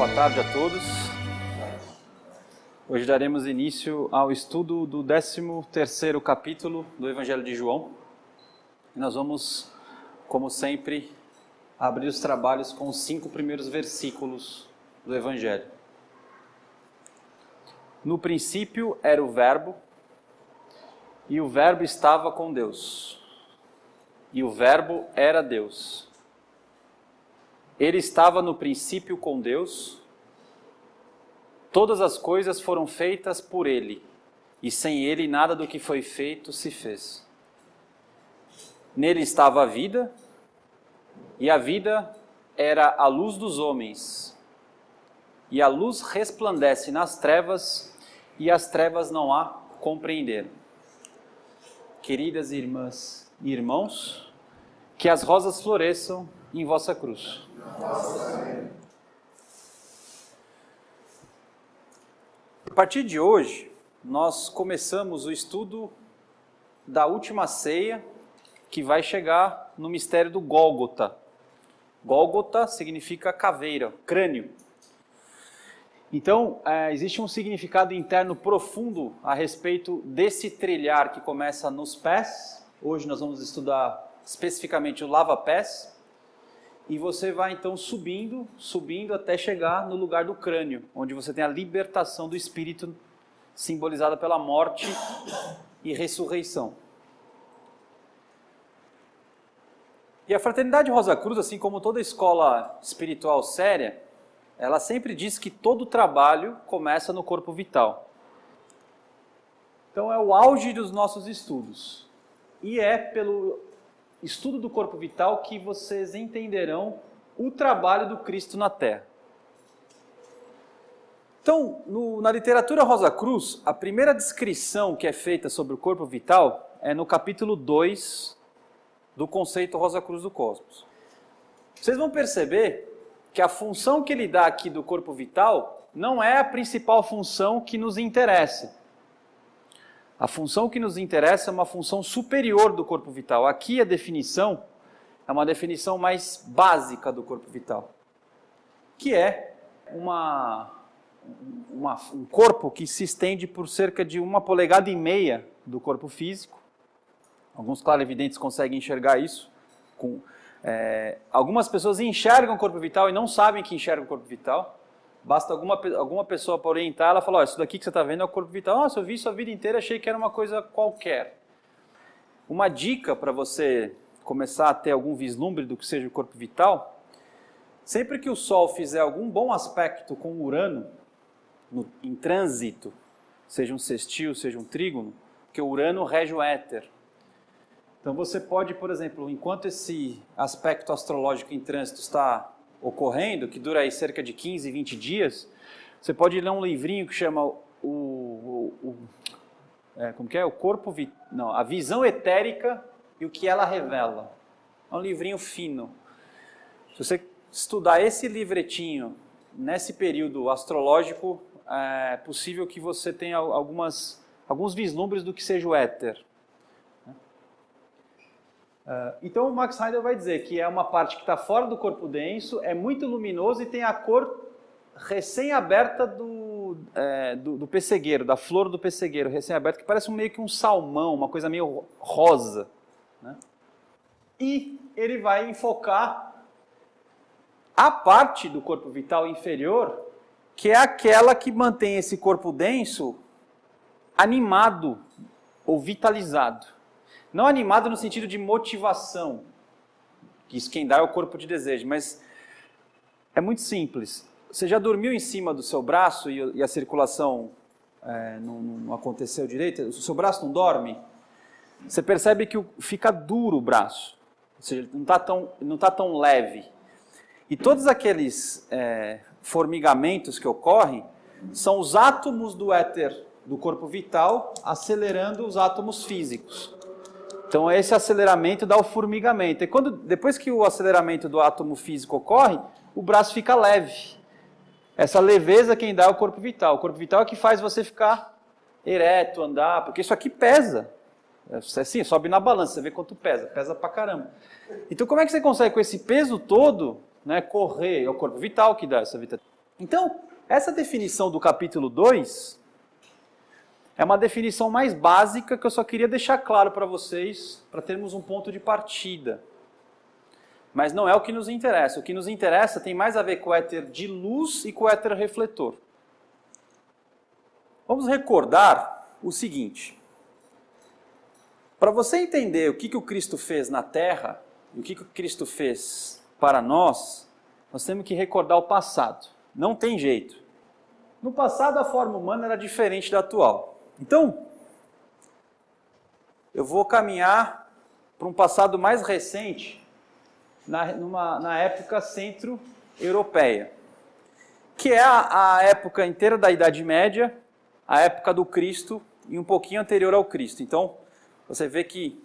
Boa tarde a todos. Hoje daremos início ao estudo do 13º capítulo do Evangelho de João. E nós vamos, como sempre, abrir os trabalhos com os 5 primeiros versículos do Evangelho. No princípio era o Verbo, e o Verbo estava com Deus, e o Verbo era Deus. Ele estava no princípio com Deus. Todas as coisas foram feitas por Ele, e sem Ele nada do que foi feito se fez. Nele estava a vida, e a vida era a luz dos homens. E a luz resplandece nas trevas, e as trevas não a compreenderam. Queridas irmãs e irmãos, que as rosas floresçam em vossa cruz. A partir de hoje, nós começamos o estudo da última ceia, que vai chegar no mistério do Gólgota. Gólgota significa caveira, crânio. Então, existe um significado interno profundo a respeito desse trilhar que começa nos pés. Hoje nós vamos estudar especificamente o lava-pés. E você vai então subindo até chegar no lugar do crânio, onde você tem a libertação do espírito, simbolizada pela morte e ressurreição. E a Fraternidade Rosa Cruz, assim como toda escola espiritual séria, ela sempre diz que todo trabalho começa no corpo vital. Então é o auge dos nossos estudos. E é pelo estudo do corpo vital que vocês entenderão o trabalho do Cristo na Terra. Então, na literatura Rosa Cruz, a primeira descrição que é feita sobre o corpo vital é no capítulo 2 do conceito Rosa Cruz do Cosmos. Vocês vão perceber que a função que ele dá aqui do corpo vital não é a principal função que nos interessa. A função que nos interessa é uma função superior do corpo vital. Aqui a definição é uma definição mais básica do corpo vital, que é um corpo que se estende por cerca de 1,5 polegadas do corpo físico. Alguns clarividentes conseguem enxergar isso. Algumas pessoas enxergam o corpo vital e não sabem que enxergam o corpo vital. Basta alguma pessoa para orientar, ela fala, isso daqui que você está vendo é o corpo vital. Nossa, eu vi isso a vida inteira, achei que era uma coisa qualquer. Uma dica para você começar a ter algum vislumbre do que seja o corpo vital, sempre que o Sol fizer algum bom aspecto com Urano, em trânsito, seja um sextil, seja um trígono, porque o Urano rege o éter. Então você pode, por exemplo, enquanto esse aspecto astrológico em trânsito está ocorrendo, que dura aí cerca de 15, 20 dias, você pode ler um livrinho que chama A Visão Etérica e o que ela revela. É um livrinho fino. Se você estudar esse livretinho nesse período astrológico, é possível que você tenha alguns vislumbres do que seja o éter. Então o Max Heidel vai dizer que é uma parte que está fora do corpo denso, é muito luminoso e tem a cor recém-aberta do pessegueiro, da flor do pessegueiro recém-aberta, que parece meio que um salmão, uma coisa meio rosa. Né? E ele vai enfocar a parte do corpo vital inferior, que é aquela que mantém esse corpo denso animado ou vitalizado. Não animado no sentido de motivação, que isso quem dá é o corpo de desejo, mas é muito simples. Você já dormiu em cima do seu braço e a circulação não aconteceu direito? O seu braço não dorme? Você percebe que fica duro o braço, ou seja, não está tão leve. E todos aqueles formigamentos que ocorrem são os átomos do éter do corpo vital acelerando os átomos físicos. Então esse aceleramento dá o formigamento. E depois que o aceleramento do átomo físico ocorre, o braço fica leve. Essa leveza quem dá é o corpo vital. O corpo vital é que faz você ficar ereto, andar, porque isso aqui pesa. Assim, sobe na balança, você vê quanto pesa. Pesa pra caramba. Então como é que você consegue com esse peso todo, né, correr? É o corpo vital que dá essa vida. Então, essa definição do capítulo 2 é uma definição mais básica que eu só queria deixar claro para vocês, para termos um ponto de partida. Mas não é o que nos interessa. O que nos interessa tem mais a ver com o éter de luz e com o éter refletor. Vamos recordar o seguinte. Para você entender o que o Cristo fez na Terra, e o que o Cristo fez para nós temos que recordar o passado. Não tem jeito. No passado, a forma humana era diferente da atual. Então, eu vou caminhar para um passado mais recente, na época centro-europeia, que é a época inteira da Idade Média, a época do Cristo e um pouquinho anterior ao Cristo. Então, você vê que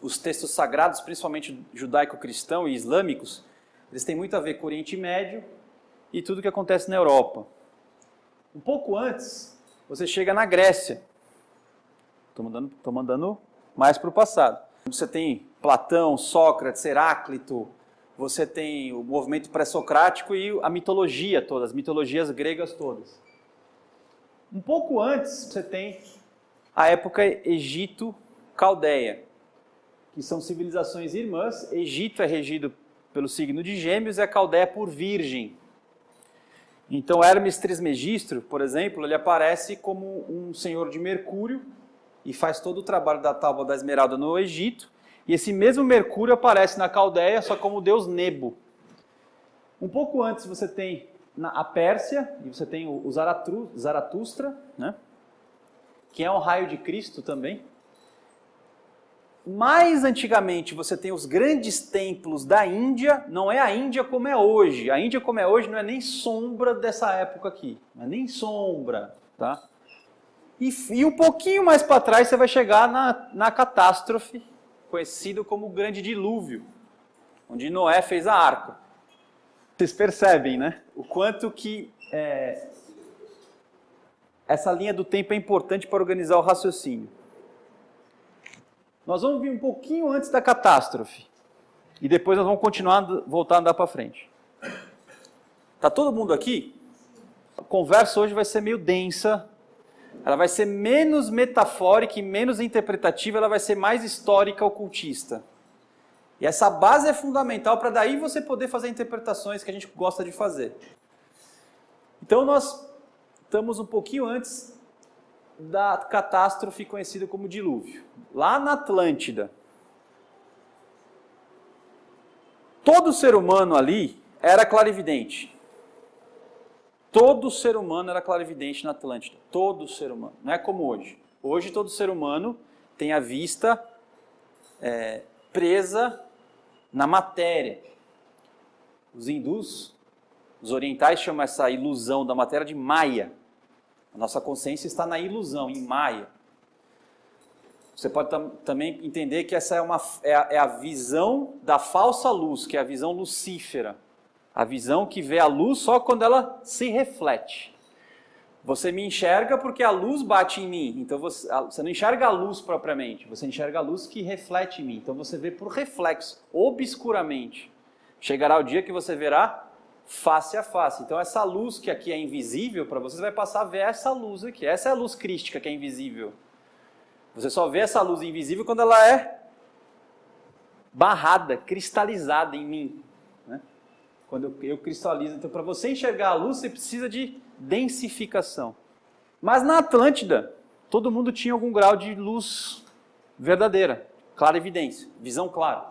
os textos sagrados, principalmente judaico-cristão e islâmicos, eles têm muito a ver com o Oriente Médio e tudo que acontece na Europa. Um pouco antes, você chega na Grécia. Estou mandando mais para o passado. Você tem Platão, Sócrates, Heráclito, você tem o movimento pré-socrático e a mitologia toda, as mitologias gregas todas. Um pouco antes, você tem a época Egito-Caldeia, que são civilizações irmãs. Egito é regido pelo signo de Gêmeos e a Caldeia por Virgem. Então Hermes Trismegistro, por exemplo, ele aparece como um senhor de Mercúrio e faz todo o trabalho da Tábua da Esmeralda no Egito. E esse mesmo Mercúrio aparece na Caldeia, só como o deus Nebo. Um pouco antes você tem a Pérsia, e você tem o Zaratustra, né? Que é um raio de Cristo também. Mais antigamente você tem os grandes templos da Índia, não é a Índia como é hoje. A Índia como é hoje não é nem sombra dessa época aqui, não é nem sombra, tá? E um pouquinho mais para trás você vai chegar na catástrofe, conhecido como o Grande Dilúvio, onde Noé fez a arca. Vocês percebem, né? O quanto que essa linha do tempo é importante para organizar o raciocínio. Nós vamos vir um pouquinho antes da catástrofe. E depois nós vamos voltar a andar para frente. Tá todo mundo aqui? A conversa hoje vai ser meio densa. Ela vai ser menos metafórica e menos interpretativa, ela vai ser mais histórica, ocultista. E essa base é fundamental para daí você poder fazer interpretações que a gente gosta de fazer. Então nós estamos um pouquinho antes da catástrofe conhecida como dilúvio. Lá na Atlântida. Todo ser humano ali era clarividente. Todo ser humano era clarividente na Atlântida. Todo ser humano. Não é como hoje. Hoje todo ser humano tem a vista presa na matéria. Os hindus, os orientais chamam essa ilusão da matéria de Maya. A nossa consciência está na ilusão, em Maya. Você pode também entender que essa é a visão da falsa luz, que é a visão lucífera. A visão que vê a luz só quando ela se reflete. Você me enxerga porque a luz bate em mim. Então você não enxerga a luz propriamente, você enxerga a luz que reflete em mim. Então você vê por reflexo, obscuramente. Chegará o dia que você verá face a face. Então essa luz que aqui é invisível para vocês vai passar a ver essa luz aqui. Essa é a luz crística que é invisível. Você só vê essa luz invisível quando ela é barrada, cristalizada em mim. Né? Quando eu cristalizo. Então para você enxergar a luz você precisa de densificação. Mas na Atlântida todo mundo tinha algum grau de luz verdadeira, clarividência, visão clara.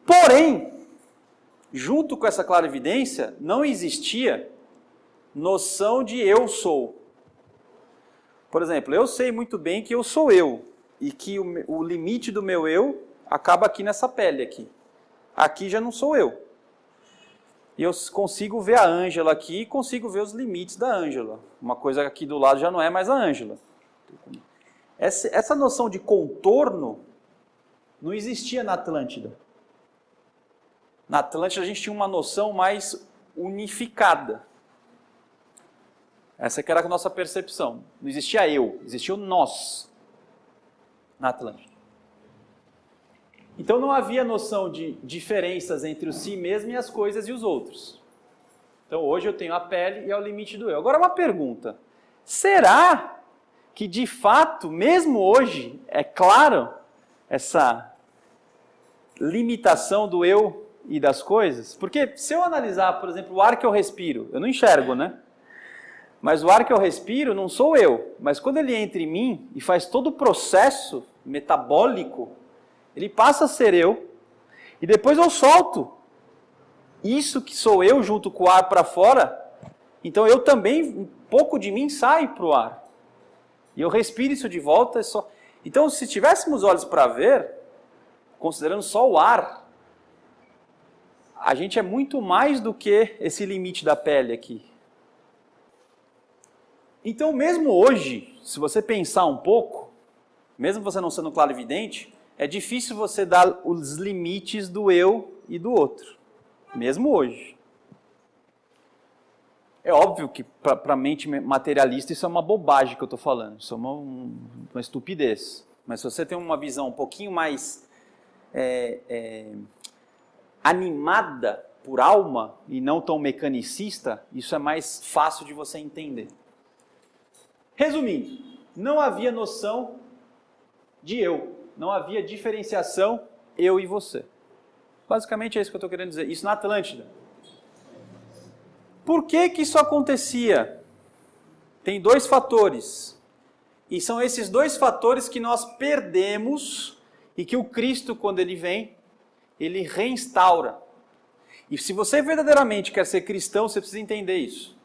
Porém, junto com essa clarividência, não existia noção de eu sou. Por exemplo, eu sei muito bem que eu sou eu, e que o limite do meu eu acaba aqui nessa pele aqui. Aqui já não sou eu. E eu consigo ver a Ângela aqui e consigo ver os limites da Ângela. Uma coisa aqui do lado já não é mais a Ângela. Essa noção de contorno não existia na Atlântida. Na Atlântida a gente tinha uma noção mais unificada. Essa que era a nossa percepção. Não existia eu, existia o nós na Atlântida. Então não havia noção de diferenças entre o si mesmo e as coisas e os outros. Então hoje eu tenho a pele e é o limite do eu. Agora uma pergunta. Será que de fato, mesmo hoje, é claro essa limitação do eu e das coisas? Porque se eu analisar, por exemplo, o ar que eu respiro, eu não enxergo, né? Mas o ar que eu respiro não sou eu. Mas quando ele entra em mim e faz todo o processo metabólico, ele passa a ser eu e depois eu solto isso que sou eu junto com o ar para fora. Então eu também, um pouco de mim sai para o ar. E eu respiro isso de volta. Então se tivéssemos olhos para ver, considerando só o ar, a gente é muito mais do que esse limite da pele aqui. Então mesmo hoje, se você pensar um pouco, mesmo você não sendo clarividente, é difícil você dar os limites do eu e do outro. Mesmo hoje. É óbvio que para a mente materialista isso é uma bobagem que eu estou falando. Isso é uma estupidez. Mas se você tem uma visão um pouquinho mais animada por alma e não tão mecanicista, isso é mais fácil de você entender. Resumindo, não havia noção de eu. Não havia diferenciação eu e você. Basicamente é isso que eu estou querendo dizer. Isso na Atlântida. Por que isso acontecia? Tem dois fatores. E são esses dois fatores que nós perdemos e que o Cristo, quando ele vem, ele reinstaura. E se você verdadeiramente quer ser cristão, você precisa entender isso.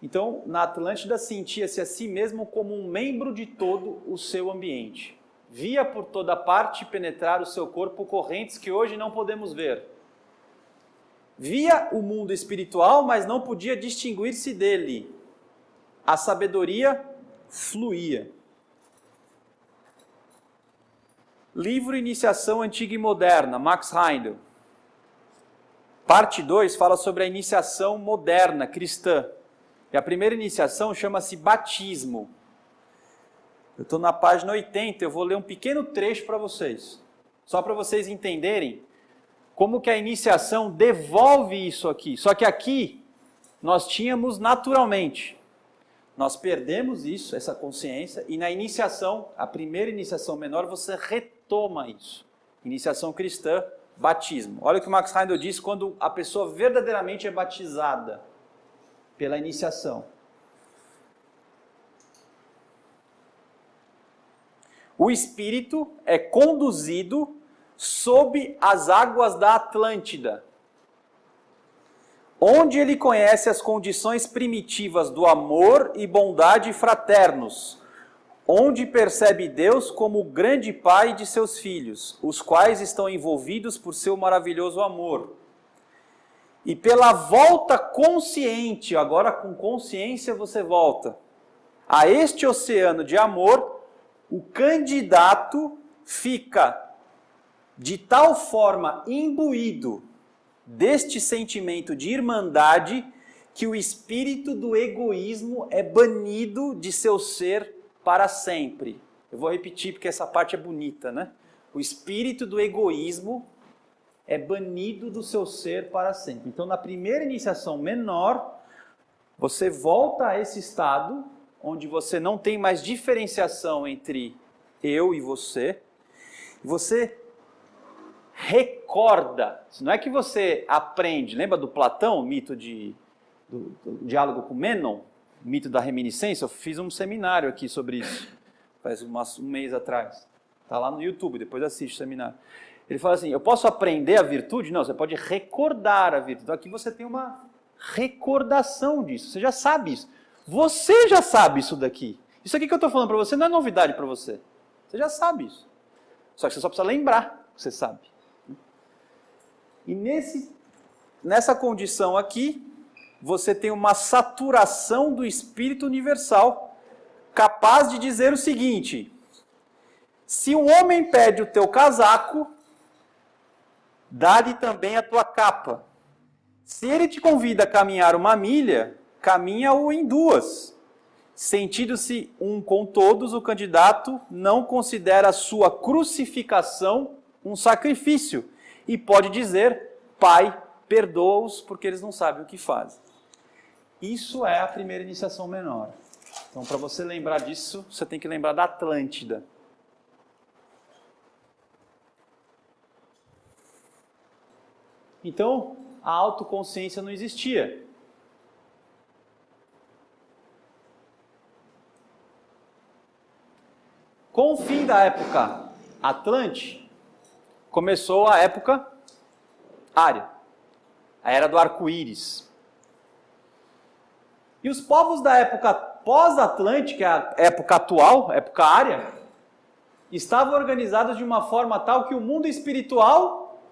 Então, na Atlântida, sentia-se a si mesmo como um membro de todo o seu ambiente. Via por toda parte penetrar o seu corpo correntes que hoje não podemos ver. Via o mundo espiritual, mas não podia distinguir-se dele. A sabedoria fluía. Livro Iniciação Antiga e Moderna, Max Heindel. Parte 2 fala sobre a iniciação moderna, cristã. E a primeira iniciação chama-se batismo. Eu estou na página 80, eu vou ler um pequeno trecho para vocês. Só para vocês entenderem como que a iniciação devolve isso aqui. Só que aqui nós tínhamos naturalmente. Nós perdemos isso, essa consciência, e na iniciação, a primeira iniciação menor, você retoma isso. Iniciação cristã, batismo. Olha o que o Max Heindel diz quando a pessoa verdadeiramente é batizada pela iniciação. O espírito é conduzido sob as águas da Atlântida, onde ele conhece as condições primitivas do amor e bondade fraternos, onde percebe Deus como o grande Pai de seus filhos, os quais estão envolvidos por seu maravilhoso amor. E pela volta consciente, agora com consciência você volta, a este oceano de amor, o candidato fica de tal forma imbuído deste sentimento de irmandade que o espírito do egoísmo é banido de seu ser para sempre. Eu vou repetir porque essa parte é bonita, né? O espírito do egoísmo é banido do seu ser para sempre. Então, na primeira iniciação menor, você volta a esse estado onde você não tem mais diferenciação entre eu e você recorda. Não é que você aprende. Lembra do Platão, o mito do diálogo com Mênon? O mito da reminiscência? Eu fiz um seminário aqui sobre isso, faz um mês atrás. Está lá no YouTube, depois assiste o seminário. Ele fala assim, eu posso aprender a virtude? Não, você pode recordar a virtude. Então aqui você tem uma recordação disso, você já sabe isso. Você já sabe isso daqui. Isso aqui que eu estou falando para você não é novidade para você. Você já sabe isso. Só que você só precisa lembrar que você sabe. E nessa condição aqui, você tem uma saturação do Espírito Universal, capaz de dizer o seguinte: se um homem pede o teu casaco, dá-lhe também a tua capa. Se ele te convida a caminhar uma milha, caminha-o em duas. Sentindo-se um com todos, o candidato não considera a sua crucificação um sacrifício e pode dizer: Pai, perdoa-os porque eles não sabem o que fazem. Isso é a primeira iniciação menor. Então, para você lembrar disso, você tem que lembrar da Atlântida. Então, a autoconsciência não existia. Com o fim da época Atlante, começou a época Ária, a era do arco-íris. E os povos da época pós-Atlante, que é a época atual, época Ária, estavam organizados de uma forma tal que o mundo espiritual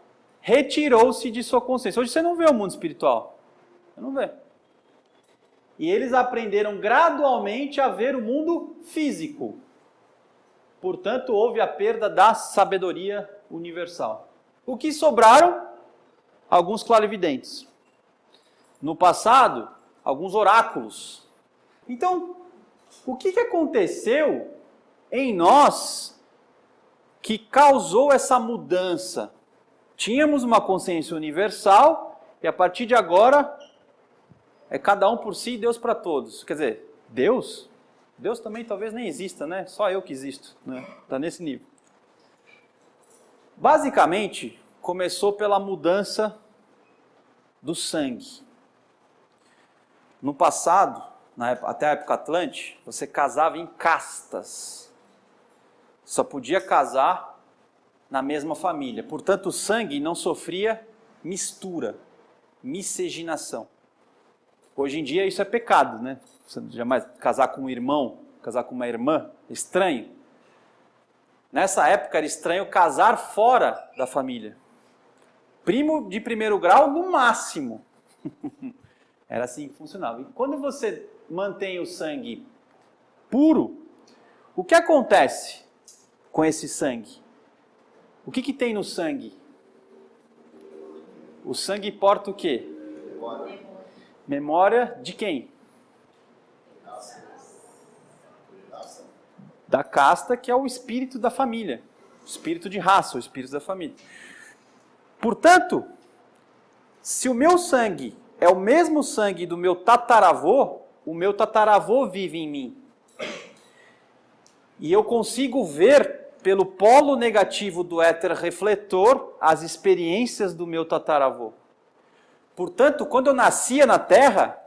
retirou-se de sua consciência. Hoje você não vê o mundo espiritual, você não vê. E eles aprenderam gradualmente a ver o mundo físico. Portanto, houve a perda da sabedoria universal. O que sobraram? Alguns clarividentes. No passado, alguns oráculos. Então, o que aconteceu em nós que causou essa mudança? Tínhamos uma consciência universal e a partir de agora é cada um por si e Deus para todos. Quer dizer, Deus? Deus também talvez nem exista, né? Só eu que existo, né? Está nesse nível. Basicamente, começou pela mudança do sangue. No passado, até a época Atlante, você casava em castas. Só podia casar na mesma família. Portanto, o sangue não sofria mistura, miscigenação. Hoje em dia isso é pecado, né? Você jamais casar com um irmão, casar com uma irmã, estranho. Nessa época era estranho casar fora da família. Primo de primeiro grau no máximo. Era assim que funcionava. E quando você mantém o sangue puro, o que acontece com esse sangue? O que tem no sangue? O sangue porta o quê? Memória de quem? Da casta, que é o espírito da família. O espírito de raça, o espírito da família. Portanto, se o meu sangue é o mesmo sangue do meu tataravô, o meu tataravô vive em mim. E eu consigo ver, pelo polo negativo do éter refletor, as experiências do meu tataravô. Portanto, quando eu nascia na Terra,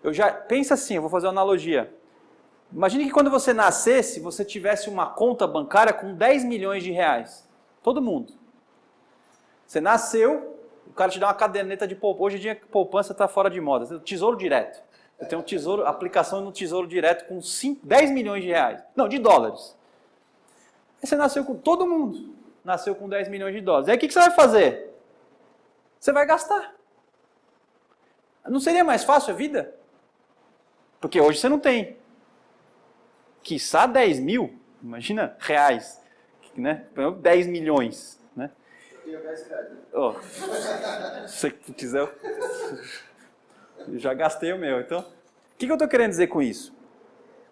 eu já... Pensa assim, eu vou fazer uma analogia. Imagine que quando você nascesse, você tivesse uma conta bancária com 10 milhões de reais. Todo mundo. Você nasceu, o cara te dá uma caderneta de poupança. Hoje em dia, poupança está fora de moda. Você tem tesouro direto. Eu tenho um tesouro, aplicação no tesouro direto com 10 milhões de reais. Não, de dólares. Aí você nasceu com todo mundo. Nasceu com 10 milhões de dólares. Aí o que você vai fazer? Você vai gastar. Não seria mais fácil a vida? Porque hoje você não tem. Quiçá 10 mil, imagina, reais. Né? 10 milhões. Né? Eu tenho 10 reais. Oh, se você quiser, eu já gastei o meu. Então, o que eu estou querendo dizer com isso?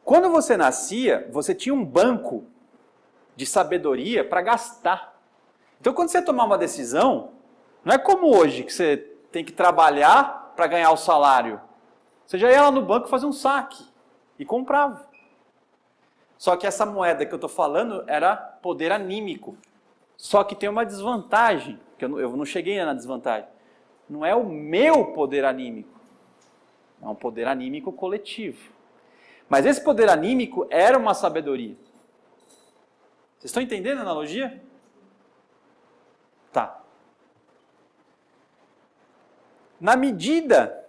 Quando você nascia, você tinha um banco de sabedoria para gastar. Então, quando você tomar uma decisão, não é como hoje, que você tem que trabalhar para ganhar o salário. Você já ia lá no banco fazer um saque e comprava. Só que essa moeda que eu estou falando era poder anímico. Só que tem uma desvantagem, que eu não cheguei na desvantagem. Não é o meu poder anímico. É um poder anímico coletivo. Mas esse poder anímico era uma sabedoria. Vocês estão entendendo a analogia? Tá. Na medida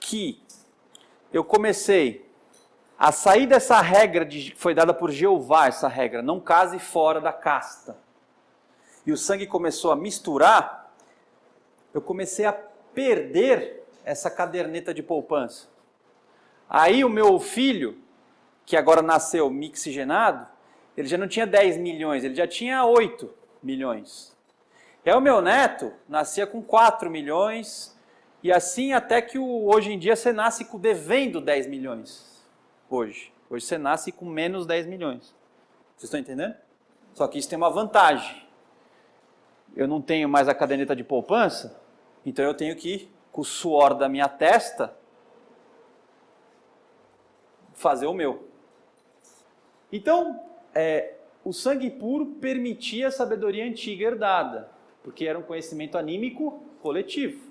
que eu comecei a sair dessa regra que foi dada por Jeová, essa regra, não case fora da casta, e o sangue começou a misturar, eu comecei a perder essa caderneta de poupança. Aí o meu filho, que agora nasceu mixigenado, ele já não tinha 10 milhões, ele já tinha 8 milhões. E aí o meu neto nascia com 4 milhões, e assim até que hoje em dia você nasce devendo 10 milhões. Hoje você nasce com menos 10 milhões. Vocês estão entendendo? Só que isso tem uma vantagem. eu não tenho mais a caderneta de poupança, então eu tenho que, com o suor da minha testa, fazer o meu. Então, o sangue puro permitia a sabedoria antiga herdada, porque era um conhecimento anímico coletivo.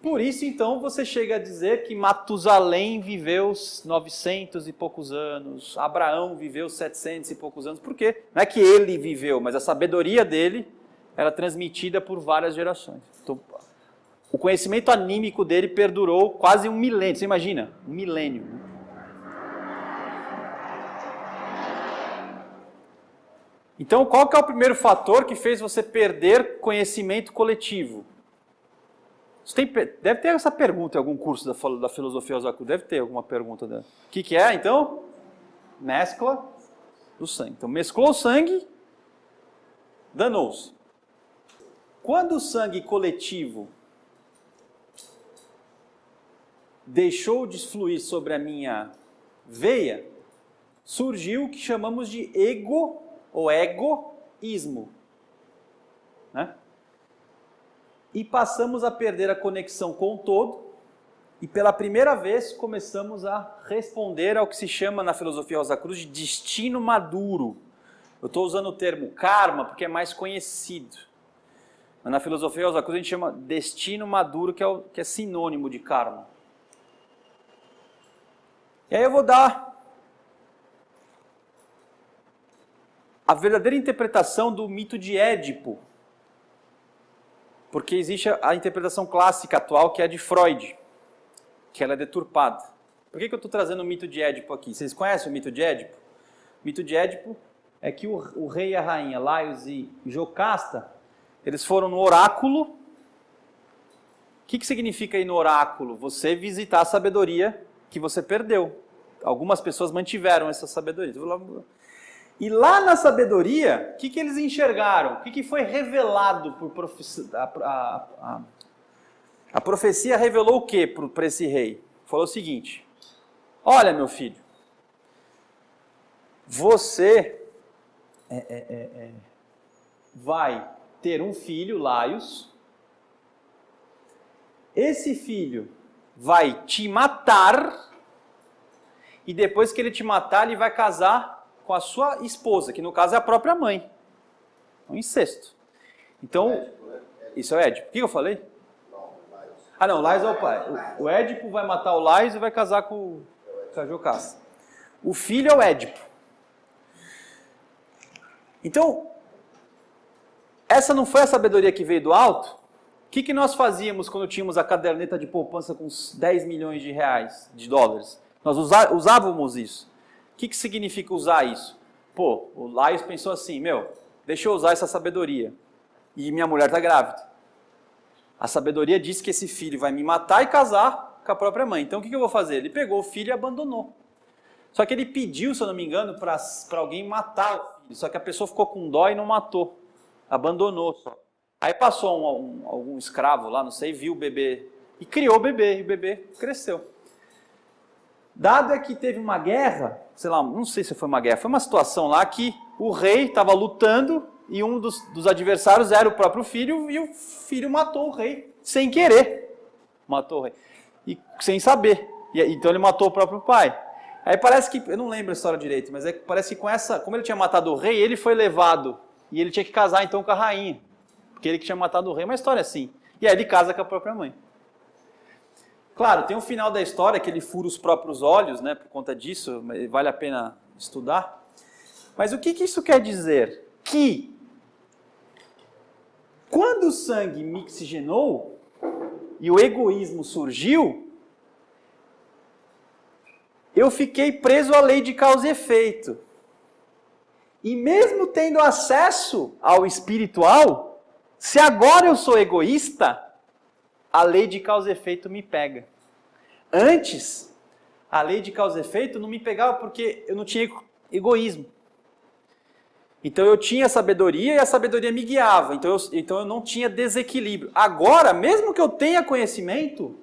Por isso, então, você chega a dizer que Matusalém viveu 900 e poucos anos, Abraão viveu 700 e poucos anos. Por quê? Não é que ele viveu, mas a sabedoria dele era transmitida por várias gerações. Então, o conhecimento anímico dele perdurou quase um milênio. Você imagina? Um milênio. Então, qual que é o primeiro fator que fez você perder conhecimento coletivo? Deve ter essa pergunta em algum curso da filosofia Osaku, deve ter alguma pergunta dela. O que é, então? Mescla do sangue. Então, mesclou o sangue, danou-se. Quando o sangue coletivo deixou de fluir sobre a minha veia, surgiu o que chamamos de ego ou egoísmo, né? E passamos a perder a conexão com o todo, e pela primeira vez começamos a responder ao que se chama na filosofia Rosa Cruz de destino maduro. Eu estou usando o termo karma porque é mais conhecido. Mas na filosofia Rosa Cruz a gente chama destino maduro, que é sinônimo de karma. E aí eu vou dar a verdadeira interpretação do mito de Édipo. Porque existe a interpretação clássica atual, que é a de Freud, que ela é deturpada. Por que eu estou trazendo o mito de Édipo aqui? Vocês conhecem o mito de Édipo? O mito de Édipo é que o rei e a rainha, Laios e Jocasta, eles foram no oráculo. O que significa ir no oráculo? Você visitar a sabedoria que você perdeu. Algumas pessoas mantiveram essa sabedoria. E lá na sabedoria, o que eles enxergaram? O que foi revelado por profecia? A profecia revelou o que para esse rei? Falou o seguinte: olha, meu filho, você vai ter um filho, Laios. Esse filho vai te matar, e depois que ele te matar, ele vai casar com a sua esposa, que no caso é a própria mãe. Um incesto. Então, isso é o Édipo. O que eu falei? Não, Laios é o pai. O Édipo vai matar o Laios e vai casar com a Jocasta. O filho é o Édipo. Então, essa não foi a sabedoria que veio do alto? O que nós fazíamos quando tínhamos a caderneta de poupança com uns 10 milhões de reais, de dólares? Nós usávamos isso. O que significa usar isso? Pô, o Laios pensou assim, deixa eu usar essa sabedoria. E minha mulher está grávida. A sabedoria diz que esse filho vai me matar e casar com a própria mãe. Então o que eu vou fazer? Ele pegou o filho e abandonou. Só que ele pediu, se eu não me engano, para alguém matar o filho. Só que a pessoa ficou com dó e não matou. Abandonou só. Aí passou algum escravo lá, não sei, viu o bebê e criou o bebê. E o bebê cresceu. Dado é que teve uma guerra, sei lá, não sei se foi uma guerra, foi uma situação lá que o rei estava lutando e um dos adversários era o próprio filho e o filho matou o rei, sem querer. Matou o rei, e sem saber. Então ele matou o próprio pai. Aí parece que, eu não lembro a história direito, mas parece que como ele tinha matado o rei, ele foi levado e ele tinha que casar então com a rainha, porque ele que tinha matado o rei, uma história assim. E aí ele casa com a própria mãe. Claro, tem um final da história que ele fura os próprios olhos, né, por conta disso, vale a pena estudar. Mas o que isso quer dizer? Que quando o sangue mixigenou e o egoísmo surgiu, eu fiquei preso à lei de causa e efeito. E mesmo tendo acesso ao espiritual, se agora eu sou egoísta, a lei de causa e efeito me pega. Antes, a lei de causa e efeito não me pegava porque eu não tinha egoísmo. Então eu tinha sabedoria e a sabedoria me guiava. Então eu não tinha desequilíbrio. Agora, mesmo que eu tenha conhecimento,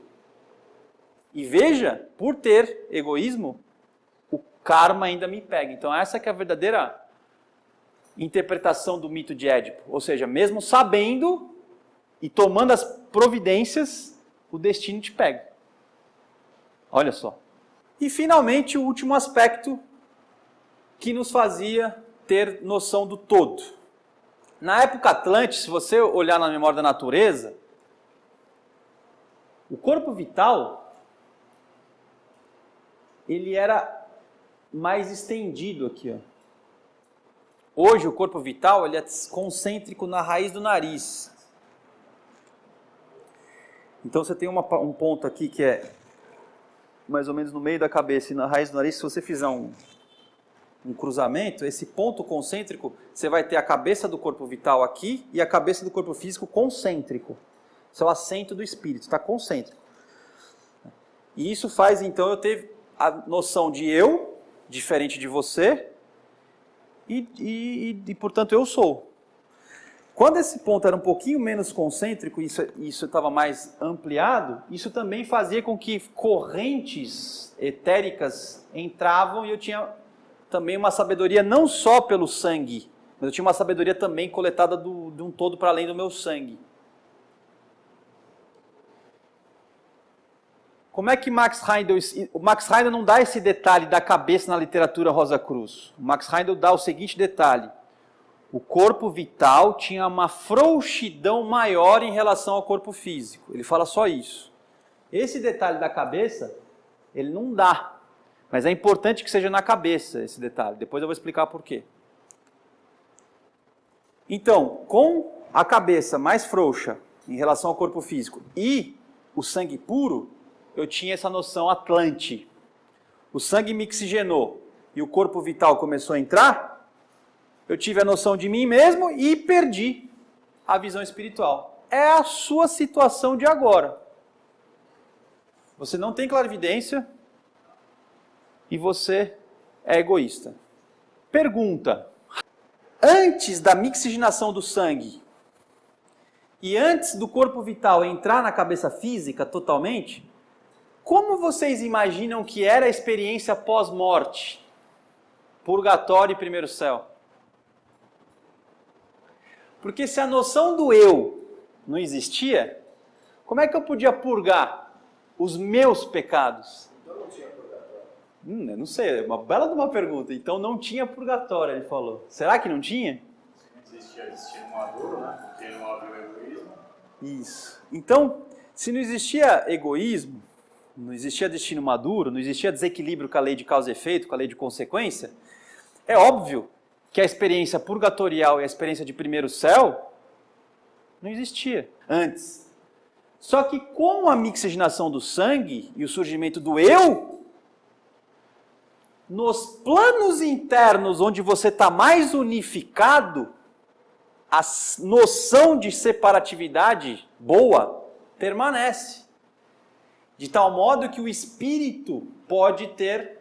e veja, por ter egoísmo, o karma ainda me pega. Então essa que é a verdadeira interpretação do mito de Édipo. Ou seja, mesmo sabendo e tomando as providências, o destino te pega. Olha só. E finalmente o último aspecto que nos fazia ter noção do todo. Na época Atlântica, se você olhar na memória da natureza, o corpo vital, ele era mais estendido aqui, ó. Hoje o corpo vital ele é concêntrico na raiz do nariz. Então você tem um ponto aqui que é mais ou menos no meio da cabeça e na raiz do nariz. Se você fizer um cruzamento, esse ponto concêntrico, você vai ter a cabeça do corpo vital aqui e a cabeça do corpo físico concêntrico. Esse é o assento do espírito, está concêntrico. E isso faz então eu ter a noção de eu, diferente de você, e portanto eu sou. Quando esse ponto era um pouquinho menos concêntrico, isso estava mais ampliado, isso também fazia com que correntes etéricas entravam e eu tinha também uma sabedoria não só pelo sangue, mas eu tinha uma sabedoria também coletada de um todo para além do meu sangue. Como é que Max Heindel não dá esse detalhe da cabeça na literatura Rosa Cruz? O Max Heindel dá o seguinte detalhe: o corpo vital tinha uma frouxidão maior em relação ao corpo físico. Ele fala só isso. Esse detalhe da cabeça, ele não dá. Mas é importante que seja na cabeça esse detalhe. Depois eu vou explicar por quê. Então, com a cabeça mais frouxa em relação ao corpo físico e o sangue puro, eu tinha essa noção atlante. O sangue me oxigenou e o corpo vital começou a entrar, eu tive a noção de mim mesmo e perdi a visão espiritual. É a sua situação de agora. Você não tem clarividência e você é egoísta. Pergunta: antes da mixigenação do sangue e antes do corpo vital entrar na cabeça física totalmente, como vocês imaginam que era a experiência pós-morte? Purgatório e primeiro céu. Porque se a noção do eu não existia, como é que eu podia purgar os meus pecados? Então não tinha purgatório. Eu não sei, é uma bela de uma pergunta. Então não tinha purgatório, ele falou. Será que não tinha? Não existia destino maduro, né? Porque não havia o egoísmo. Isso. Então, se não existia egoísmo, não existia destino maduro, não existia desequilíbrio com a lei de causa e efeito, com a lei de consequência, é óbvio que a experiência purgatorial e a experiência de primeiro céu não existia antes. Só que com a mixigenação do sangue e o surgimento do eu, nos planos internos onde você está mais unificado, a noção de separatividade boa permanece. De tal modo que o espírito pode ter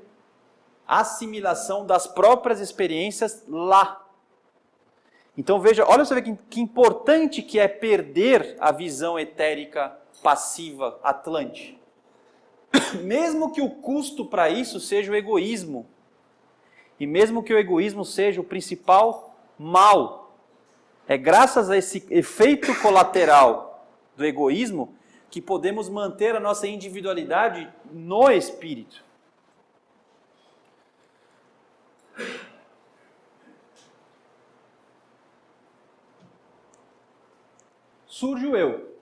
assimilação das próprias experiências lá. Então veja, olha você ver que importante que é perder a visão etérica passiva atlante. Mesmo que o custo para isso seja o egoísmo. E mesmo que o egoísmo seja o principal mal. É graças a esse efeito colateral do egoísmo que podemos manter a nossa individualidade no espírito. Surge o eu.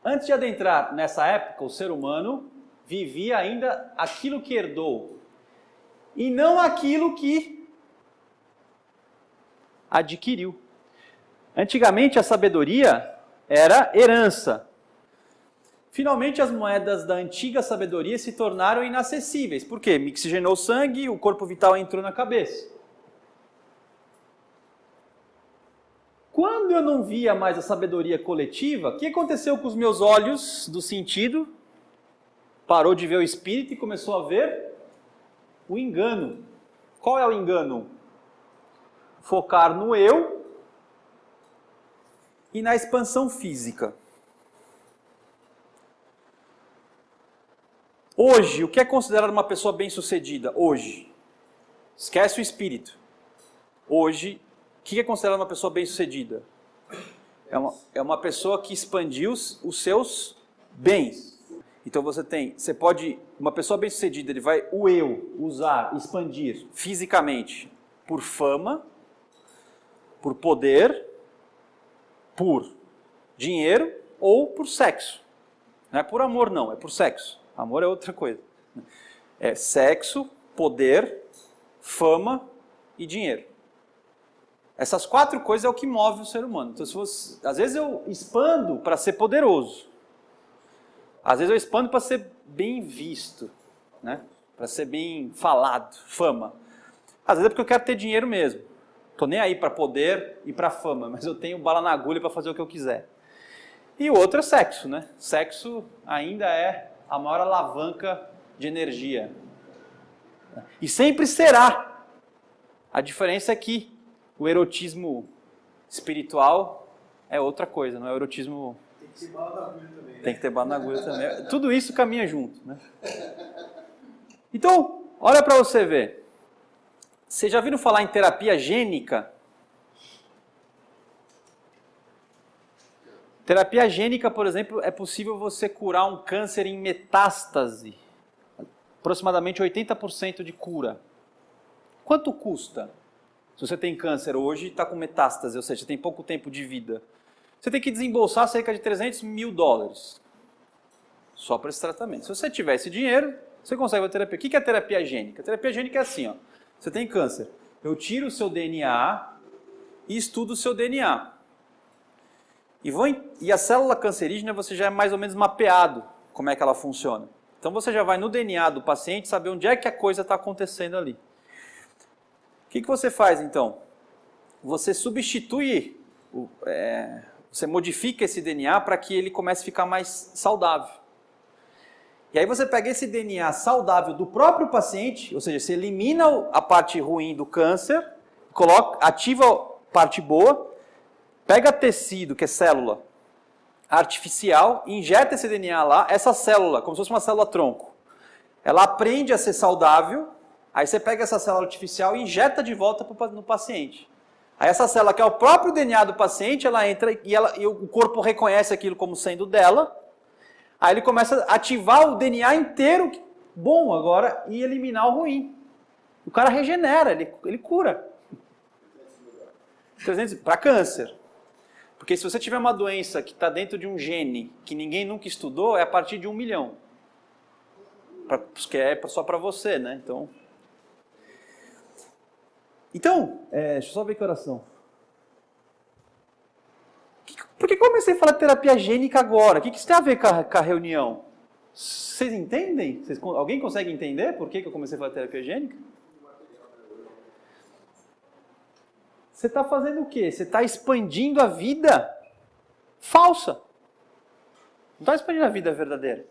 Antes de adentrar nessa época, o ser humano vivia ainda aquilo que herdou e não aquilo que adquiriu. Antigamente a sabedoria era herança. Finalmente as moedas da antiga sabedoria se tornaram inacessíveis. Por quê? Mixigenou o sangue, o corpo vital entrou na cabeça. Quando eu não via mais a sabedoria coletiva, o que aconteceu com os meus olhos do sentido? Parou de ver o espírito e começou a ver o engano. Qual é o engano? Focar no eu e na expansão física. Hoje, o que é considerado uma pessoa bem-sucedida? Hoje. Esquece o espírito. hoje, o que é considerado uma pessoa bem-sucedida? É uma pessoa que expandiu os seus bens. Então uma pessoa bem-sucedida, ele vai usar, expandir fisicamente por fama, por poder, por dinheiro ou por sexo. Não é por amor não, é por sexo. Amor é outra coisa. É sexo, poder, fama e dinheiro. Essas 4 coisas é o que move o ser humano. Então, às vezes eu expando para ser poderoso. Às vezes eu expando para ser bem visto, né? Para ser bem falado, fama. Às vezes é porque eu quero ter dinheiro mesmo. Estou nem aí para poder e para fama, mas eu tenho bala na agulha para fazer o que eu quiser. E o outro é sexo, né? Sexo ainda é a maior alavanca de energia. E sempre será. A diferença é que o erotismo espiritual é outra coisa, não é o erotismo... Tem que ter bala na agulha também. Tem que ter bala na agulha também. Tudo isso caminha junto, né? Então, olha para você ver. Vocês já viram falar em terapia gênica? Terapia gênica, por exemplo, é possível você curar um câncer em metástase. Aproximadamente 80% de cura. Quanto custa? Se você tem câncer hoje e está com metástase, ou seja, tem pouco tempo de vida, você tem que desembolsar cerca de $300 mil só para esse tratamento. Se você tiver esse dinheiro, você consegue uma terapia. O que é a terapia gênica? A terapia gênica é assim, ó. Você tem câncer, eu tiro o seu DNA e estudo o seu DNA. E a célula cancerígena você já é mais ou menos mapeado como é que ela funciona. Então você já vai no DNA do paciente saber onde é que a coisa está acontecendo ali. O que você faz então? Você substitui, você modifica esse DNA para que ele comece a ficar mais saudável. E aí você pega esse DNA saudável do próprio paciente, ou seja, você elimina a parte ruim do câncer, ativa a parte boa, pega tecido, que é célula artificial, injeta esse DNA lá, essa célula, como se fosse uma célula tronco, ela aprende a ser saudável, aí você pega essa célula artificial e injeta de volta no paciente. Aí essa célula, que é o próprio DNA do paciente, ela entra e o corpo reconhece aquilo como sendo dela, aí ele começa a ativar o DNA inteiro, bom agora, e eliminar o ruim. O cara regenera, ele cura. Para câncer. Porque se você tiver uma doença que está dentro de um gene que ninguém nunca estudou, é a partir de 1 milhão. Que é só para você, né? Então, deixa eu só ver que oração. Por que eu comecei a falar de terapia gênica agora? O que isso tem a ver com a reunião? Vocês entendem? Alguém consegue entender por que eu comecei a falar de terapia gênica? Você está fazendo o quê? Você está expandindo a vida falsa. Não está expandindo a vida verdadeira.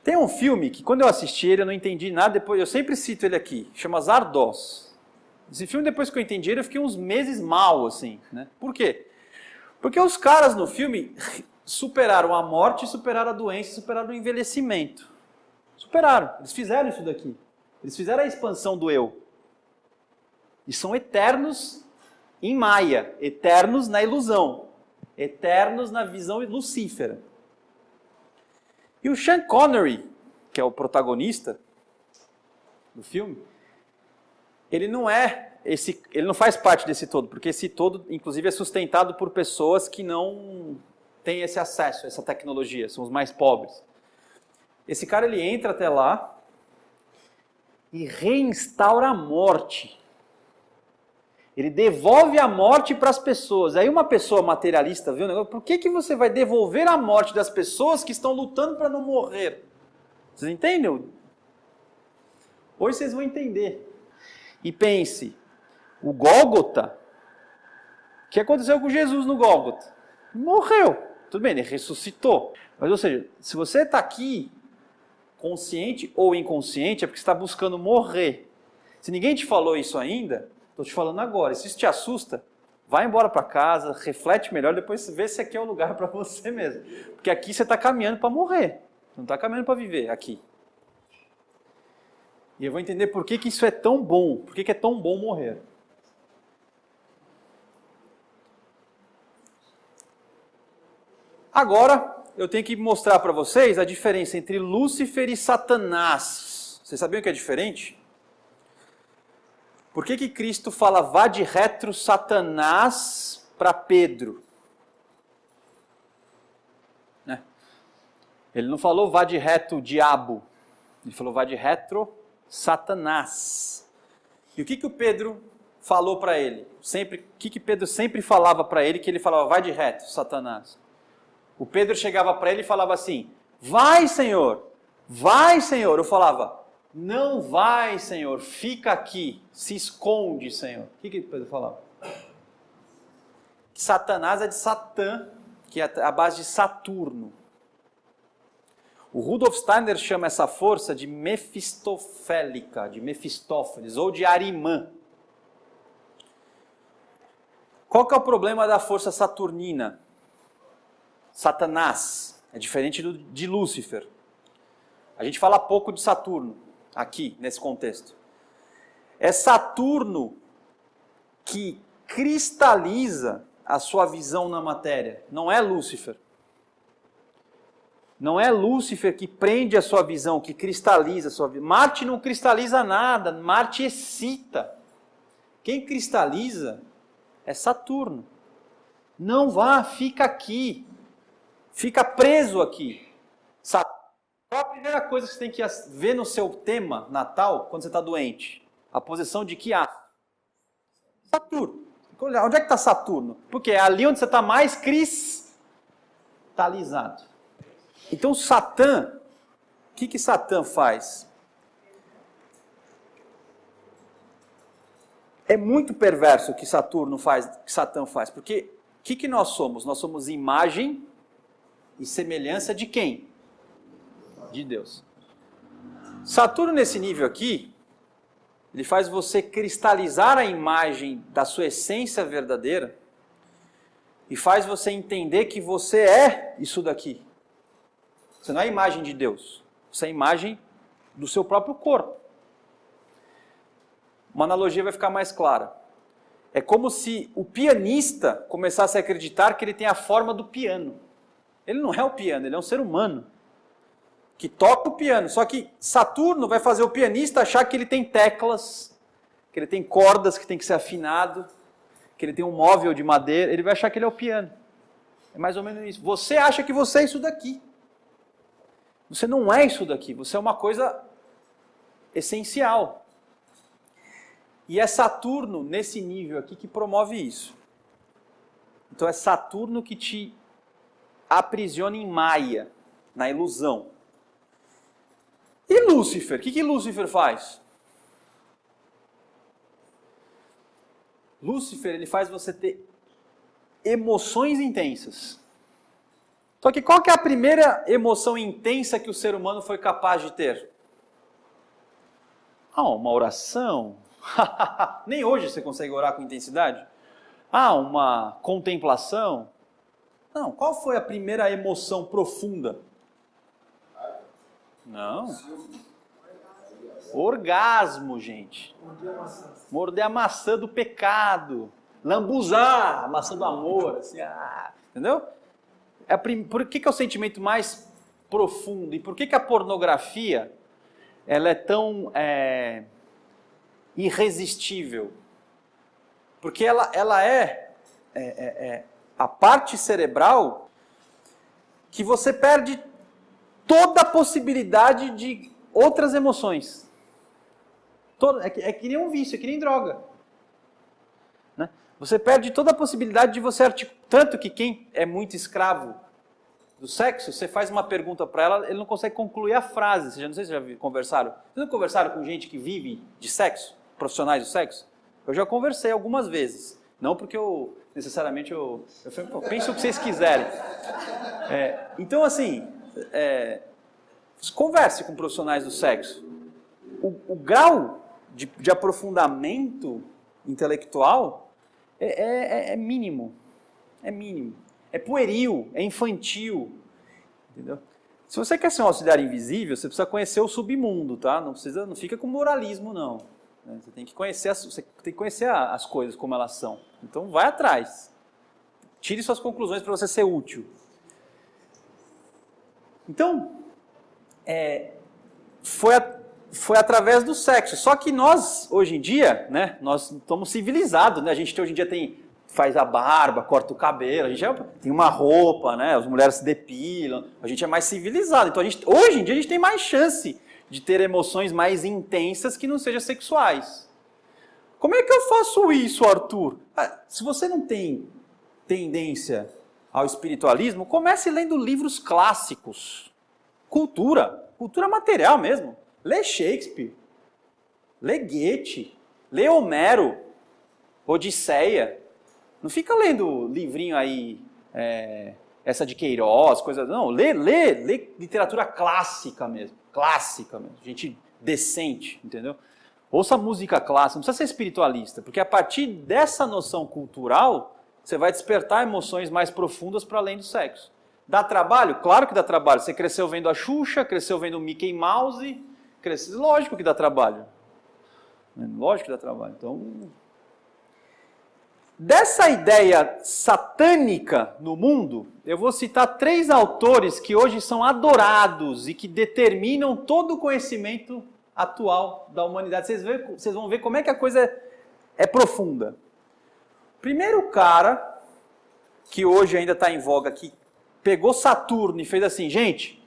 Tem um filme que quando eu assisti ele eu não entendi nada, depois eu sempre cito ele aqui, chama Zardoz. Esse filme, depois que eu entendi ele, eu fiquei uns meses mal, assim, né? Por quê? Porque os caras no filme superaram a morte, superaram a doença, superaram o envelhecimento. Superaram, eles fizeram isso daqui. Eles fizeram a expansão do eu. E são eternos em Maia, eternos na ilusão, eternos na visão lucífera. E o Sean Connery, que é o protagonista do filme, ele não faz parte desse todo, porque esse todo, inclusive, é sustentado por pessoas que não têm esse acesso a essa tecnologia, são os mais pobres. Esse cara, ele entra até lá e reinstaura a morte. Ele devolve a morte para as pessoas. Aí uma pessoa materialista vê o negócio, por que você vai devolver a morte das pessoas que estão lutando para não morrer? Vocês entendem? Hoje vocês vão entender. E pense, o Gólgota, o que aconteceu com Jesus no Gólgota? Morreu. Tudo bem, ele ressuscitou. Mas, ou seja, se você está aqui, consciente ou inconsciente, é porque você está buscando morrer. Se ninguém te falou isso ainda, estou te falando agora. E se isso te assusta, vai embora para casa, reflete melhor, depois vê se aqui é o lugar para você mesmo. Porque aqui você está caminhando para morrer. Não está caminhando para viver aqui. E eu vou entender por que isso é tão bom, por que é tão bom morrer. Agora, eu tenho que mostrar para vocês a diferença entre Lúcifer e Satanás. Vocês sabiam que é diferente? Por que Cristo fala vá de retro Satanás para Pedro? Né? Ele não falou vá de reto diabo. Ele falou vá de retro Satanás. E o que o Pedro falou para ele? O que Pedro sempre falava para ele, que ele falava vai de reto Satanás? O Pedro chegava para ele e falava assim, vai Senhor, vai Senhor. Eu falava, não vai Senhor, fica aqui, se esconde Senhor. O que Pedro falava? Satanás é de Satã, que é a base de Saturno. O Rudolf Steiner chama essa força de mefistofélica, de Mefistófeles, ou de Arimã. Qual que é o problema da força saturnina? Satanás é diferente de Lúcifer. A gente fala pouco de Saturno aqui, nesse contexto. É Saturno que cristaliza a sua visão na matéria, não é Lúcifer. Não é Lúcifer que prende a sua visão, que cristaliza a sua visão. Marte não cristaliza nada, Marte excita. Quem cristaliza é Saturno. Não vá, fica aqui. Fica preso aqui. Sabe? Qual a primeira coisa que você tem que ver no seu tema natal, quando você está doente? A posição de que astro? Saturno. Onde é que está Saturno? Porque é ali onde você está mais cristalizado. Então Satã, o que Satã faz? É muito perverso o que Saturno faz, que Satã faz. Porque o que nós somos? Nós somos imagem e semelhança de quem? De Deus. Saturno nesse nível aqui, ele faz você cristalizar a imagem da sua essência verdadeira e faz você entender que você é isso daqui. Você não é a imagem de Deus, você é a imagem do seu próprio corpo. Uma analogia vai ficar mais clara. É como se o pianista começasse a acreditar que ele tem a forma do piano. Ele não é o piano, ele é um ser humano que toca o piano. Só que Saturno vai fazer o pianista achar que ele tem teclas, que ele tem cordas que tem que ser afinado, que ele tem um móvel de madeira. Ele vai achar que ele é o piano. É mais ou menos isso. Você acha que você é isso daqui. Você não é isso daqui. Você é uma coisa essencial. E é Saturno, nesse nível aqui, que promove isso. Então é Saturno que te aprisiona em Maia, na ilusão. E Lúcifer? O que Lúcifer faz? Lúcifer, ele faz você ter emoções intensas. Só que qual que é a primeira emoção intensa que o ser humano foi capaz de ter? Uma oração. Nem hoje você consegue orar com intensidade. Uma contemplação. Não, qual foi a primeira emoção profunda? Não. Orgasmo, gente. Morder a maçã do pecado. Lambuzar a maçã do amor. Assim, entendeu? Por que é o sentimento mais profundo? E por que a pornografia ela é tão irresistível? Porque ela é a parte cerebral que você perde toda a possibilidade de outras emoções. É que nem um vício, é que nem droga. Né? Você perde toda a possibilidade de você articular. Tanto que quem é muito escravo do sexo, você faz uma pergunta para ela, ele não consegue concluir a frase. Não sei se vocês já conversaram. Vocês não conversaram com gente que vive de sexo? Profissionais do sexo? Eu já conversei algumas vezes. Não porque necessariamente eu penso o que vocês quiserem. Então, assim, converse com profissionais do sexo. O grau de aprofundamento intelectual é mínimo. É mínimo. É pueril, é infantil. Entendeu? Se você quer ser um auxiliar invisível, você precisa conhecer o submundo, tá? Não fica com moralismo, não. Você tem que conhecer as coisas como elas são. Então vai atrás. Tire suas conclusões para você ser útil. Então, foi através do sexo. Só que nós, hoje em dia, né, nós estamos civilizados, né? A gente hoje em dia faz a barba, corta o cabelo, a gente tem uma roupa, né? As mulheres se depilam, a gente é mais civilizado. Então, hoje em dia, a gente tem mais chance de ter emoções mais intensas que não sejam sexuais. Como é que eu faço isso, Arthur? Se você não tem tendência ao espiritualismo, comece lendo livros clássicos. Cultura material mesmo. Lê Shakespeare, lê Goethe, lê Homero, Odisseia. Não fica lendo livrinho aí, essa de Queiroz, coisa. Não, lê literatura clássica mesmo. Gente decente, entendeu? Ouça música clássica, não precisa ser espiritualista, porque a partir dessa noção cultural, você vai despertar emoções mais profundas para além do sexo. Dá trabalho? Claro que dá trabalho. Você cresceu vendo a Xuxa, cresceu vendo o Mickey Mouse, lógico que dá trabalho. Lógico que dá trabalho. Então, dessa ideia satânica no mundo, eu vou citar 3 autores que hoje são adorados e que determinam todo o conhecimento atual da humanidade. Vocês vão ver como é que a coisa é profunda. Primeiro cara, que hoje ainda está em voga, que pegou Saturno e fez assim, gente,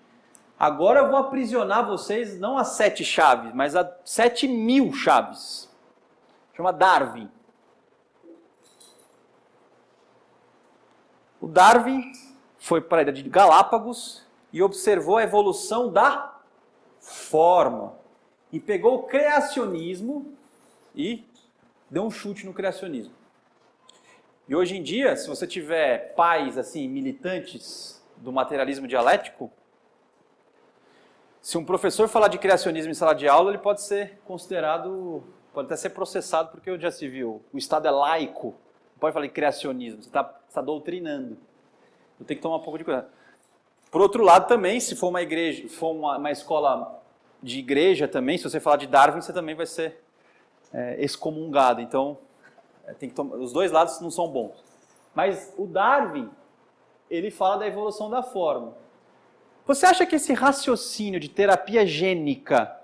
agora eu vou aprisionar vocês não a 7 chaves, mas a 7.000 chaves. Chama Darwin. O Darwin foi para a ilha de Galápagos e observou a evolução da forma. E pegou o criacionismo e deu um chute no criacionismo. E hoje em dia, se você tiver pais assim, militantes do materialismo dialético, se um professor falar de criacionismo em sala de aula, ele pode ser considerado, pode até ser processado, porque já se viu, o Estado é laico, não pode falar de criacionismo, você está doutrinando. Eu tenho que tomar um pouco de cuidado. Por outro lado também, se for uma igreja, for uma escola de igreja também, se você falar de Darwin, você também vai ser excomungado. Então, tem que tomar, os dois lados não são bons. Mas o Darwin, ele fala da evolução da forma. Você acha que esse raciocínio de terapia gênica,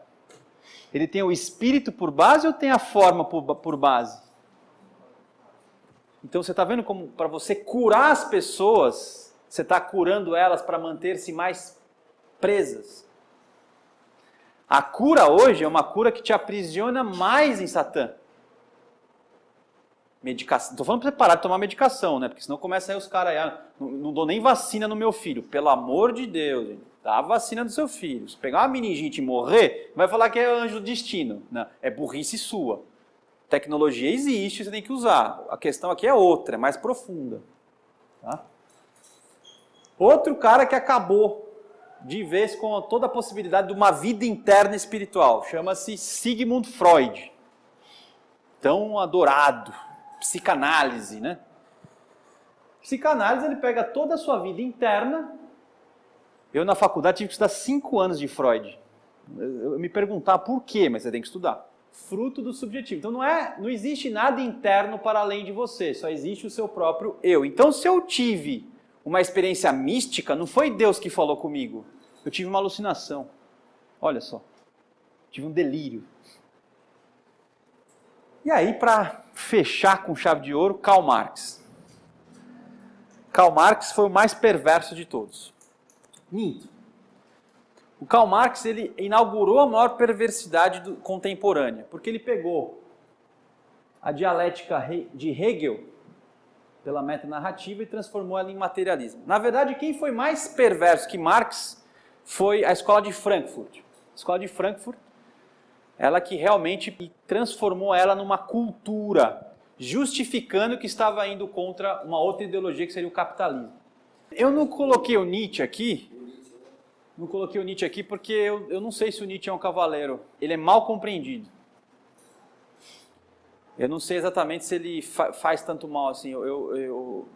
ele tem o espírito por base ou tem a forma por base? Então você está vendo como para você curar as pessoas, você está curando elas para manter-se mais presas. A cura hoje é uma cura que te aprisiona mais em Satã. Medicação. Estou falando para você parar de tomar medicação, né? Porque senão começa aí os caras aí, não dou nem vacina no meu filho. Pelo amor de Deus, gente. Dá a vacina do seu filho. Se pegar uma meningite e morrer, vai falar que é anjo do destino. Não, é burrice sua. Tecnologia existe, você tem que usar. A questão aqui é outra, é mais profunda. Tá? Outro cara que acabou de vez com toda a possibilidade de uma vida interna espiritual. Chama-se Sigmund Freud. Tão adorado. Psicanálise, né? Psicanálise, ele pega toda a sua vida interna. Eu, na faculdade, tive que estudar 5 anos de Freud. Eu me perguntar por quê, mas você tem que estudar. Fruto do subjetivo. Então, não existe nada interno para além de você. Só existe o seu próprio eu. Então, se eu tive uma experiência mística, não foi Deus que falou comigo. Eu tive uma alucinação. Olha só. Tive um delírio. E aí, para fechar com chave de ouro, Karl Marx. Karl Marx foi o mais perverso de todos. Minto. O Karl Marx, ele inaugurou a maior perversidade contemporânea, porque ele pegou a dialética de Hegel, pela metanarrativa, e transformou ela em materialismo. Na verdade, quem foi mais perverso que Marx foi a escola de Frankfurt. A escola de Frankfurt, ela que realmente transformou ela numa cultura, justificando que estava indo contra uma outra ideologia que seria o capitalismo. Eu não coloquei o Nietzsche aqui, porque eu não sei se o Nietzsche é um cavaleiro. Ele é mal compreendido. Eu não sei exatamente se ele faz tanto mal assim. Eu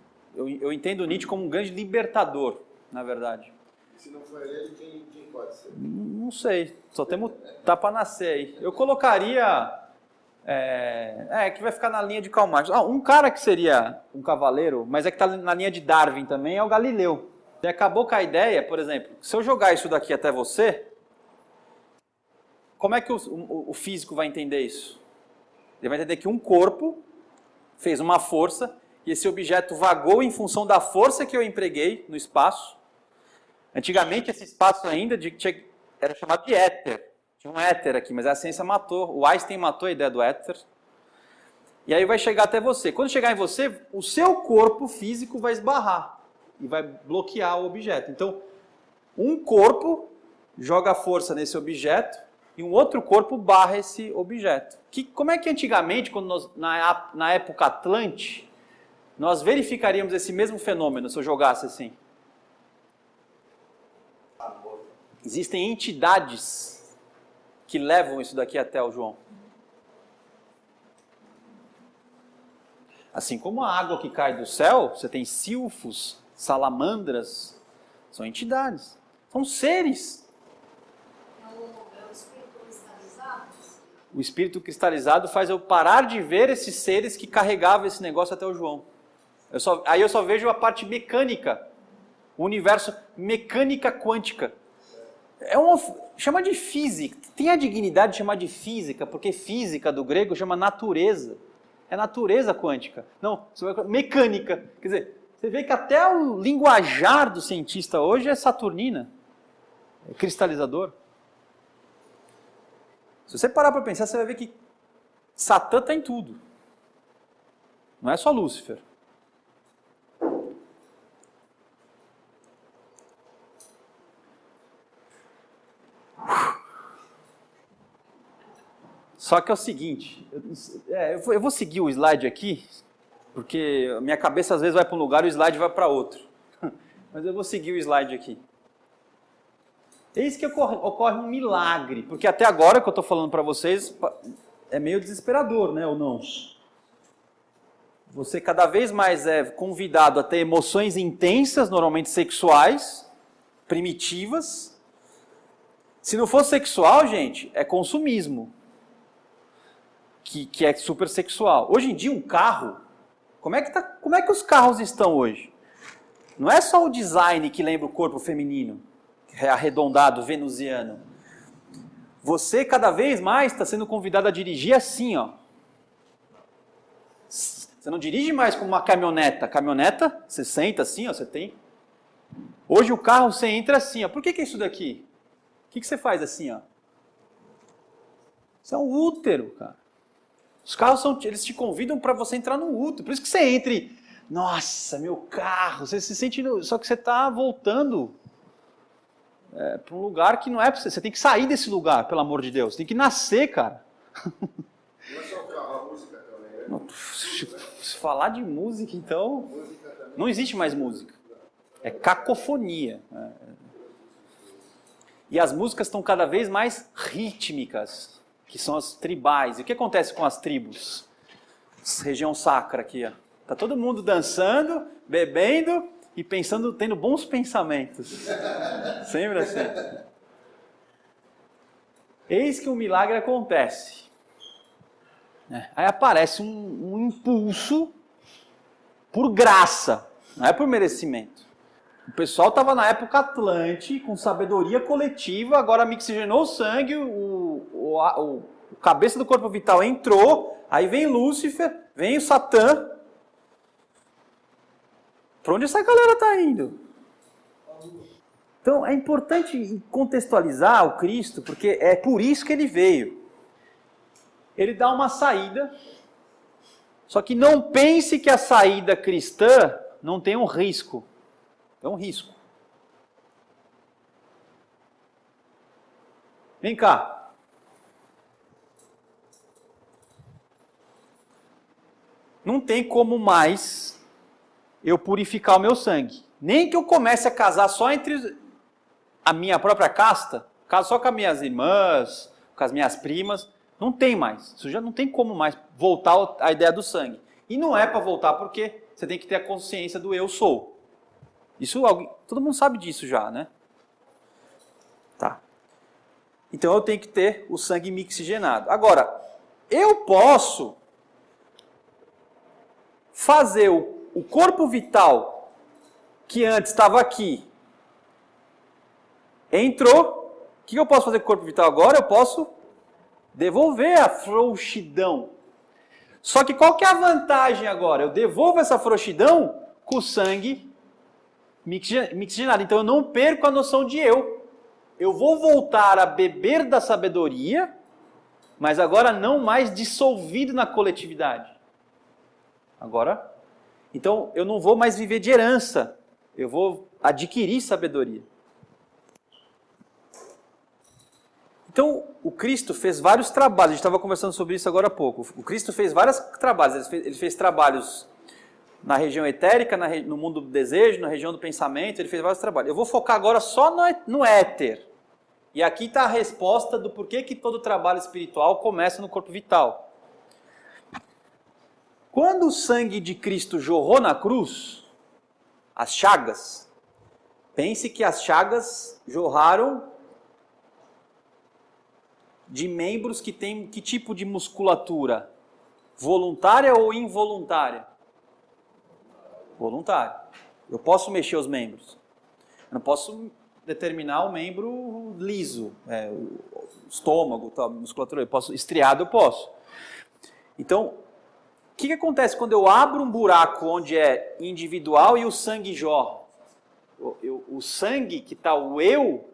entendo o Nietzsche como um grande libertador, na verdade. Se não for ele, quem pode ser? Não sei, só temos tá para nascer aí. Eu colocaria que vai ficar na linha de Karl Marx. Um cara que seria um cavaleiro, mas é que está na linha de Darwin também, é o Galileu. Ele acabou com a ideia, por exemplo, se eu jogar isso daqui até você, como é que o físico vai entender isso? Ele vai entender que um corpo fez uma força e esse objeto vagou em função da força que eu empreguei no espaço. Antigamente esse espaço ainda era chamado de éter. Tinha um éter aqui, mas a ciência matou. O Einstein matou a ideia do éter. E aí vai chegar até você. Quando chegar em você, o seu corpo físico vai esbarrar e vai bloquear o objeto. Então, um corpo joga força nesse objeto e um outro corpo barra esse objeto. Como é que antigamente, quando na época Atlante, nós verificaríamos esse mesmo fenômeno se eu jogasse assim? Existem entidades que levam isso daqui até o João. Assim como a água que cai do céu, você tem silfos, salamandras, são entidades, são seres. É o espírito cristalizado? O espírito cristalizado faz eu parar de ver esses seres que carregavam esse negócio até o João. Aí eu só vejo a parte mecânica, o universo mecânica quântica. Chama de física, tem a dignidade de chamar de física, porque física do grego chama natureza. É natureza quântica. Não, mecânica. Quer dizer, você vê que até o linguajar do cientista hoje é saturnina, é cristalizador. Se você parar para pensar, você vai ver que Satã está em tudo. Não é só Lúcifer. Só que é o seguinte, eu vou seguir o slide aqui, porque a minha cabeça às vezes vai para um lugar e o slide vai para outro. Mas eu vou seguir o slide aqui. Eis que ocorre um milagre, porque até agora que eu estou falando para vocês é meio desesperador, né, ou não? Você cada vez mais é convidado a ter emoções intensas, normalmente sexuais, primitivas. Se não for sexual, gente, é consumismo. Que é super sexual. Hoje em dia, um carro, como é que os carros estão hoje? Não é só o design que lembra o corpo feminino, arredondado, venusiano. Você, cada vez mais, está sendo convidado a dirigir assim, ó. Você não dirige mais como uma caminhoneta. Caminhoneta, você senta assim, ó, você tem. Hoje o carro, você entra assim, ó. Por que é isso daqui? O que você faz assim, ó? Isso é um útero, cara. Os carros eles te convidam para você entrar no útero. Por isso que você entre, nossa, meu carro, você se sente, só que você está voltando para um lugar que não é para você. Você tem que sair desse lugar, pelo amor de Deus. Tem que nascer, cara. Não é só o carro, a música também, né? Se falar de música, então, não existe mais música. É cacofonia. E as músicas estão cada vez mais rítmicas, que são as tribais. E o que acontece com as tribos? Região sacra aqui, ó. Tá todo mundo dançando, bebendo e pensando, tendo bons pensamentos. Sempre assim. Eis que um milagre acontece. Aí aparece um impulso por graça, não é por merecimento. O pessoal estava na época Atlante, com sabedoria coletiva, agora mixigenou o sangue, o cabeça do corpo vital entrou, aí vem Lúcifer, vem o Satã. Para onde essa galera está indo? Então é importante contextualizar o Cristo, porque é por isso que ele veio. Ele dá uma saída, só que não pense que a saída cristã não tem um risco. É um risco. Vem cá. Não tem como mais eu purificar o meu sangue. Nem que eu comece a casar só entre a minha própria casta, caso só com as minhas irmãs, com as minhas primas, não tem mais. Isso já não tem como mais voltar à ideia do sangue. E não é para voltar porque você tem que ter a consciência do eu sou. Isso todo mundo sabe disso já, né? Então eu tenho que ter o sangue mixigenado. Agora, eu posso fazer o corpo vital que antes estava aqui, entrou. O que eu posso fazer com o corpo vital agora? Eu posso devolver a frouxidão. Só que qual que é a vantagem agora? Eu devolvo essa frouxidão com o sangue mixigenado. Então eu não perco a noção de eu. Eu vou voltar a beber da sabedoria, mas agora não mais dissolvido na coletividade. Agora, então eu não vou mais viver de herança. Eu vou adquirir sabedoria. Então, o Cristo fez vários trabalhos, a gente estava conversando sobre isso agora há pouco. O Cristo fez vários trabalhos, ele fez trabalhos na região etérica, no mundo do desejo, na região do pensamento, ele fez vários trabalhos. Eu vou focar agora só no éter. E aqui está a resposta do porquê que todo trabalho espiritual começa no corpo vital. Quando o sangue de Cristo jorrou na cruz, as chagas, pense que as chagas jorraram de membros que têm que tipo de musculatura? Voluntária ou involuntária? Voluntária. Eu posso mexer os membros. Eu não posso determinar o membro liso, o estômago, a musculatura. Eu posso, estriado eu posso. Então, o que acontece quando eu abro um buraco onde é individual e o sangue jorra? O sangue que está o eu,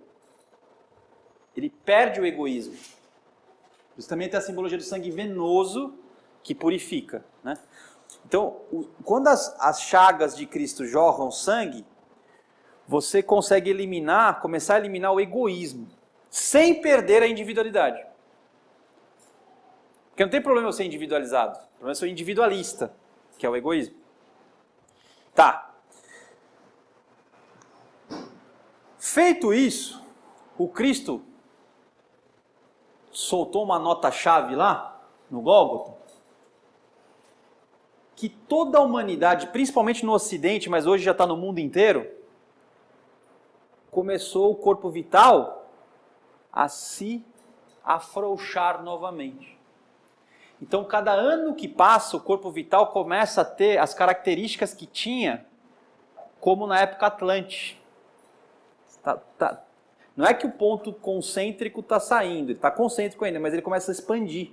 ele perde o egoísmo. Isso também tem a simbologia do sangue venoso que purifica, né? Então, quando as chagas de Cristo jorram sangue, você consegue começar a eliminar o egoísmo, sem perder a individualidade. Porque não tem problema eu ser individualizado, o problema é eu ser individualista, que é o egoísmo. Tá. Feito isso, o Cristo soltou uma nota-chave lá, no Gólgota, que toda a humanidade, principalmente no Ocidente, mas hoje já está no mundo inteiro, começou o corpo vital a se afrouxar novamente. Então, cada ano que passa, o corpo vital começa a ter as características que tinha, como na época Atlante. Não é que o ponto concêntrico está saindo, ele está concêntrico ainda, mas ele começa a expandir.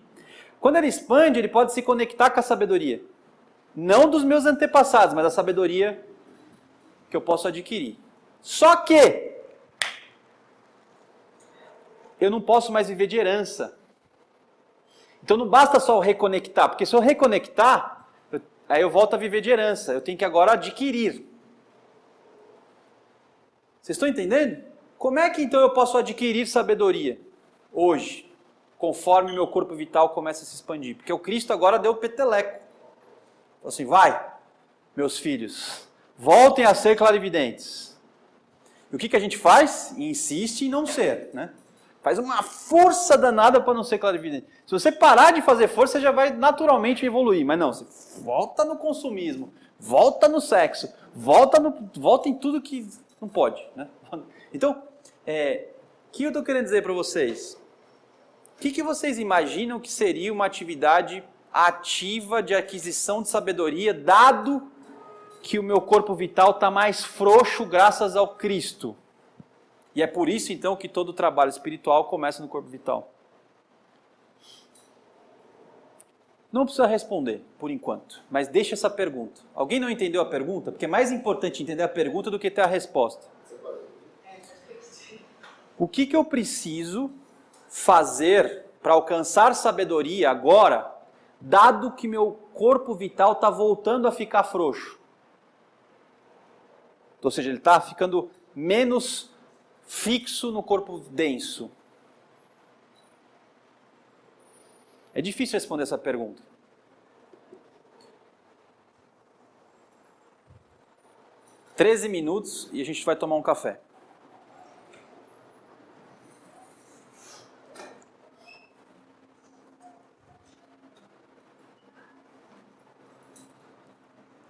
Quando ele expande, ele pode se conectar com a sabedoria. Não dos meus antepassados, mas a sabedoria que eu posso adquirir. Só que eu não posso mais viver de herança. Então não basta só eu reconectar, porque se eu reconectar, aí eu volto a viver de herança. Eu tenho que agora adquirir. Vocês estão entendendo? Como é que então eu posso adquirir sabedoria hoje, conforme meu corpo vital começa a se expandir? Porque o Cristo agora deu o peteleco. Então assim, vai, meus filhos, voltem a ser clarividentes. E o que a gente faz? Insiste em não ser, né? Faz uma força danada para não ser clarividente. Se você parar de fazer força, você já vai naturalmente evoluir. Mas não, você volta no consumismo, volta no sexo, volta em tudo que não pode, né? Então, o que eu estou querendo dizer para vocês? O que vocês imaginam que seria uma atividade ativa de aquisição de sabedoria, dado que o meu corpo vital está mais frouxo graças ao Cristo? E é por isso, então, que todo o trabalho espiritual começa no corpo vital. Não precisa responder, por enquanto, mas deixa essa pergunta. Alguém não entendeu a pergunta? Porque é mais importante entender a pergunta do que ter a resposta. O que eu preciso fazer para alcançar sabedoria agora, dado que meu corpo vital está voltando a ficar frouxo? Ou seja, ele está ficando menos fixo no corpo denso. É difícil responder essa pergunta. – 13 minutos e a gente vai tomar um café.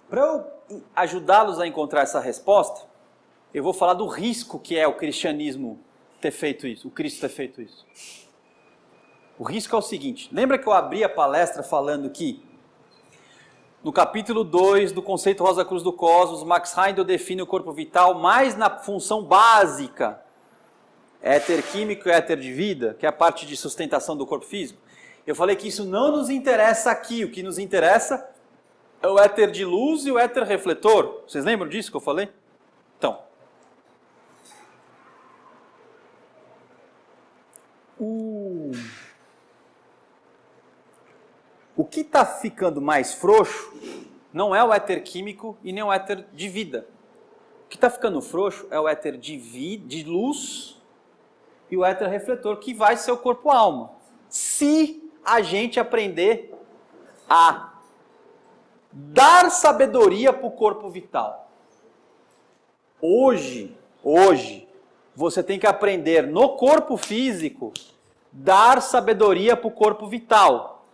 Para eu ajudá-los a encontrar essa resposta, eu vou falar do risco que é o cristianismo ter feito isso, o Cristo ter feito isso. O risco é o seguinte, lembra que eu abri a palestra falando que no capítulo 2 do conceito Rosa Cruz do Cosmos, Max Heindel define o corpo vital mais na função básica, éter químico e éter de vida, que é a parte de sustentação do corpo físico. Eu falei que isso não nos interessa aqui, o que nos interessa é o éter de luz e o éter refletor. Vocês lembram disso que eu falei? Então, o que está ficando mais frouxo não é o éter químico e nem o éter de vida. O que está ficando frouxo é o éter de luz e o éter refletor, que vai ser o corpo-alma. Se a gente aprender a dar sabedoria para o corpo vital. Hoje, você tem que aprender no corpo físico dar sabedoria para o corpo vital.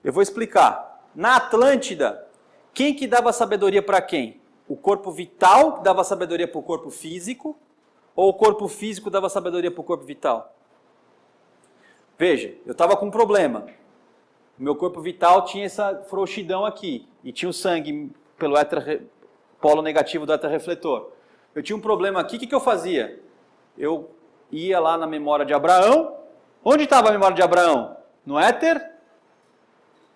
Eu vou explicar. Na Atlântida, quem que dava sabedoria para quem? O corpo vital dava sabedoria para o corpo físico? Ou o corpo físico dava sabedoria para o corpo vital? Veja, eu estava com um problema. O meu corpo vital tinha essa frouxidão aqui. E tinha o sangue pelo polo negativo do éter refletor. Eu tinha um problema aqui, o que eu fazia? Eu ia lá na memória de Abraão. Onde estava a memória de Abraão? No éter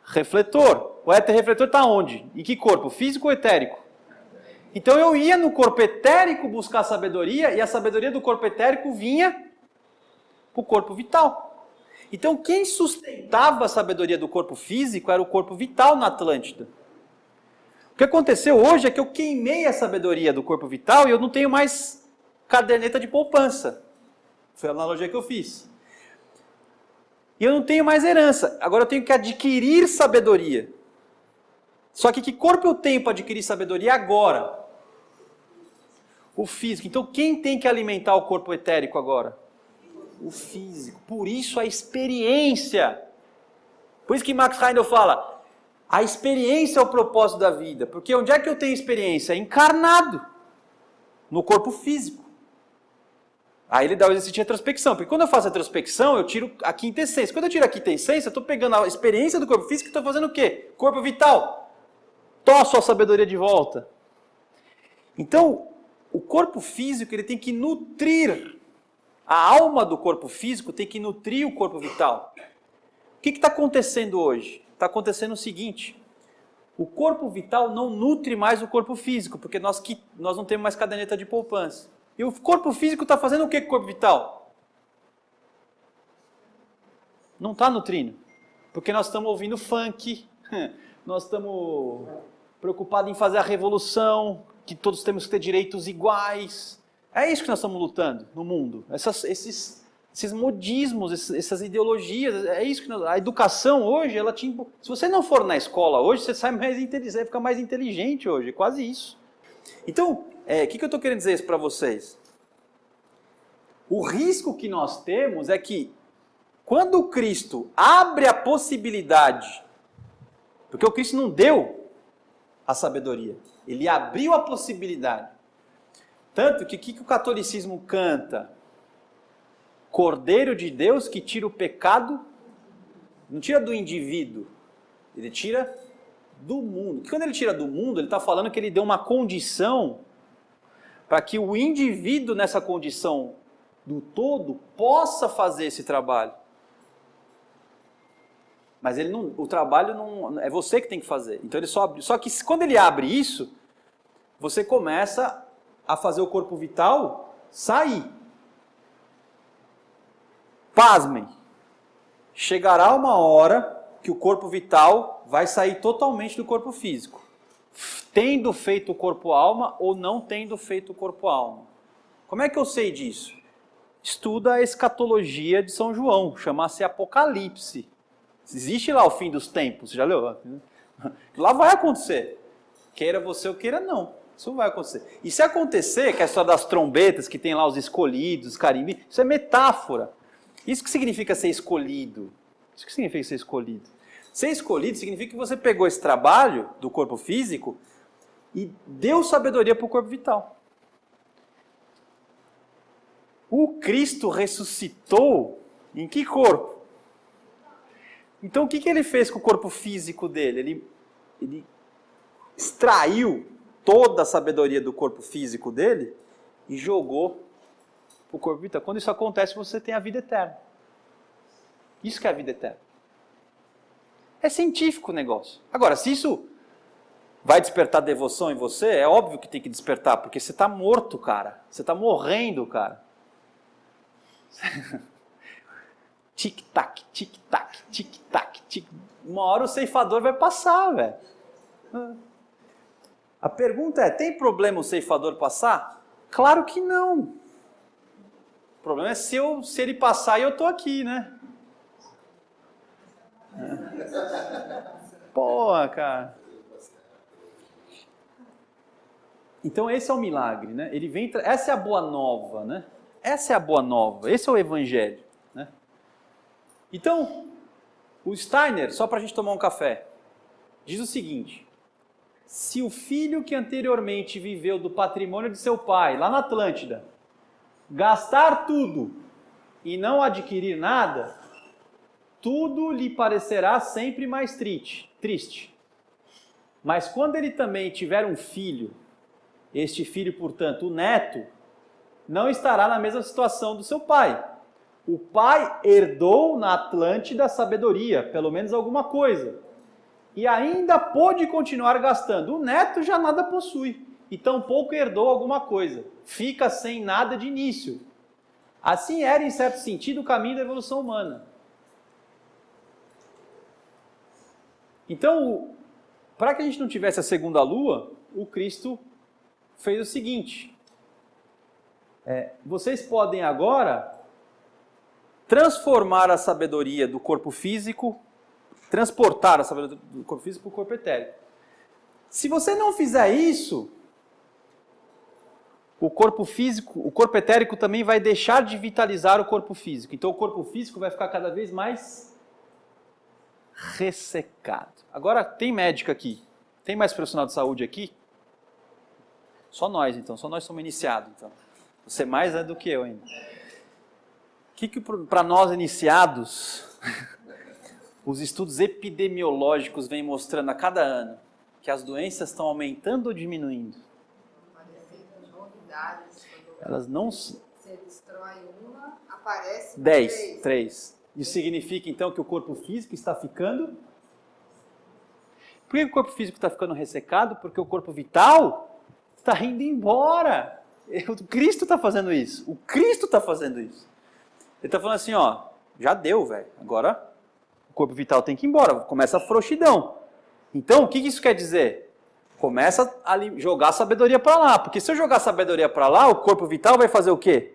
refletor. O éter refletor está onde? Em que corpo? Físico ou etérico? Então eu ia no corpo etérico buscar sabedoria e a sabedoria do corpo etérico vinha para o corpo vital. Então quem sustentava a sabedoria do corpo físico era o corpo vital na Atlântida. O que aconteceu hoje é que eu queimei a sabedoria do corpo vital e eu não tenho mais caderneta de poupança. Foi a analogia que eu fiz. E eu não tenho mais herança. Agora eu tenho que adquirir sabedoria. Só que corpo eu tenho para adquirir sabedoria agora? O físico. Então quem tem que alimentar o corpo etérico agora? O físico. Por isso a experiência. Por isso que Max Heindel fala, a experiência é o propósito da vida. Porque onde é que eu tenho experiência? Encarnado. No corpo físico. Aí ele dá o exercício de retrospecção. Porque quando eu faço a retrospecção, eu tiro a quinta essência. Quando eu tiro a quinta essência, eu estou pegando a experiência do corpo físico e estou fazendo o quê? Corpo vital. Toma a sua sabedoria de volta. Então, o corpo físico ele tem que nutrir. A alma do corpo físico tem que nutrir o corpo vital. O que está acontecendo hoje? Está acontecendo o seguinte. O corpo vital não nutre mais o corpo físico, porque nós não temos mais caderneta de poupança. E o corpo físico está fazendo o que com o corpo vital? Não está nutrindo. Porque nós estamos ouvindo funk, nós estamos preocupados em fazer a revolução, que todos temos que ter direitos iguais. É isso que nós estamos lutando no mundo. Esses modismos, essas ideologias, é isso que a educação hoje, ela se você não for na escola hoje, você sai mais inteligente, você fica mais inteligente hoje, é quase isso. Então, o que eu estou querendo dizer isso para vocês? O risco que nós temos é que, quando o Cristo abre a possibilidade, porque o Cristo não deu a sabedoria, ele abriu a possibilidade. Tanto que o que o catolicismo canta? Cordeiro de Deus que tira o pecado, não tira do indivíduo, ele tira do mundo. Porque quando ele tira do mundo, ele está falando que ele deu uma condição para que o indivíduo nessa condição do todo possa fazer esse trabalho. Mas ele não, o trabalho não é você que tem que fazer. Então ele só que quando ele abre isso, você começa a fazer o corpo vital sair. Pasmem. Chegará uma hora que o corpo vital vai sair totalmente do corpo físico. Tendo feito o corpo-alma ou não tendo feito o corpo-alma. Como é que eu sei disso? Estuda a escatologia de São João, chama-se Apocalipse. Existe lá o fim dos tempos, já leu? Lá vai acontecer. Queira você ou queira não. Isso vai acontecer. E se acontecer, que é a história das trombetas, que tem lá os escolhidos, os carimbis, isso é metáfora. Isso que significa ser escolhido. Isso que significa ser escolhido. Ser escolhido significa que você pegou esse trabalho do corpo físico e deu sabedoria para o corpo vital. O Cristo ressuscitou em que corpo? Então o que ele fez com o corpo físico dele? Ele extraiu toda a sabedoria do corpo físico dele e jogou para o corpo vital. Quando isso acontece, você tem a vida eterna. Isso que é a vida eterna. É científico o negócio. Agora, se isso vai despertar devoção em você, é óbvio que tem que despertar, porque você está morto, cara. Você está morrendo, cara. Tic-tac, tic-tac, tic-tac, tic. Uma hora o ceifador vai passar, velho. A pergunta é, tem problema o ceifador passar? Claro que não. O problema é se ele passar e eu estou aqui, né? Porra, cara. Então esse é o milagre, né? Ele vem, essa é a boa nova, né? Essa é a boa nova, esse é o evangelho, né? Então, o Steiner, só para a gente tomar um café, diz o seguinte: se o filho que anteriormente viveu do patrimônio de seu pai, lá na Atlântida, gastar tudo e não adquirir nada, tudo lhe parecerá sempre mais triste. Mas quando ele também tiver um filho, este filho, portanto, o neto, não estará na mesma situação do seu pai. O pai herdou na Atlântida sabedoria, pelo menos alguma coisa, e ainda pôde continuar gastando. O neto já nada possui, e tampouco herdou alguma coisa. Fica sem nada de início. Assim era, em certo sentido, o caminho da evolução humana. Então, para que a gente não tivesse a segunda lua, o Cristo fez o seguinte: vocês podem agora transformar a sabedoria do corpo físico, transportar a sabedoria do corpo físico para o corpo etérico. Se você não fizer isso, o corpo físico, o corpo etérico também vai deixar de vitalizar o corpo físico. Então o corpo físico vai ficar cada vez mais ressecado. Agora, tem médico aqui? Tem mais profissional de saúde aqui? Só nós, então. Só nós somos iniciados, então. Você mais é do que eu ainda. O que para nós iniciados, os estudos epidemiológicos vêm mostrando a cada ano? Que as doenças estão aumentando ou diminuindo? Elas não... Você destrói uma, aparece 3. Isso significa, então, que o corpo físico está ficando... Por que o corpo físico está ficando ressecado? Porque o corpo vital está indo embora. O Cristo está fazendo isso. O Cristo está fazendo isso. Ele está falando assim, ó, já deu, velho. Agora o corpo vital tem que ir embora. Começa a frouxidão. Então, o que isso quer dizer? Começa a jogar a sabedoria para lá. Porque se eu jogar a sabedoria para lá, o corpo vital vai fazer o quê?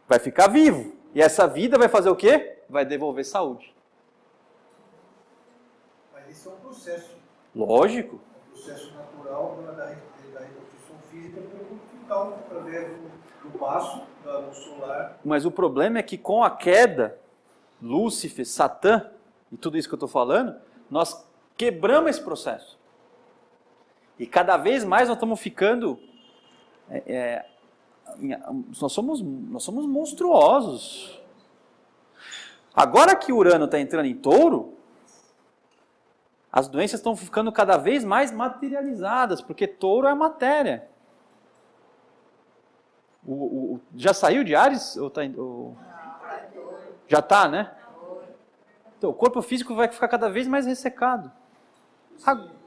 Vai ficar vivo. E essa vida vai fazer o quê? Vai devolver saúde. Mas isso é um processo. Lógico. Um processo natural da reconstrução física pelo corpo vital, através do passo da luz solar. Mas o problema é que com a queda, Lúcifer, Satã e tudo isso que eu estou falando, nós quebramos esse processo. E cada vez mais nós estamos ficando... nós somos monstruosos. Agora que Urano está entrando em Touro, as doenças estão ficando cada vez mais materializadas, porque Touro é matéria. Já saiu de Áries? Já está, né? Então, o corpo físico vai ficar cada vez mais ressecado.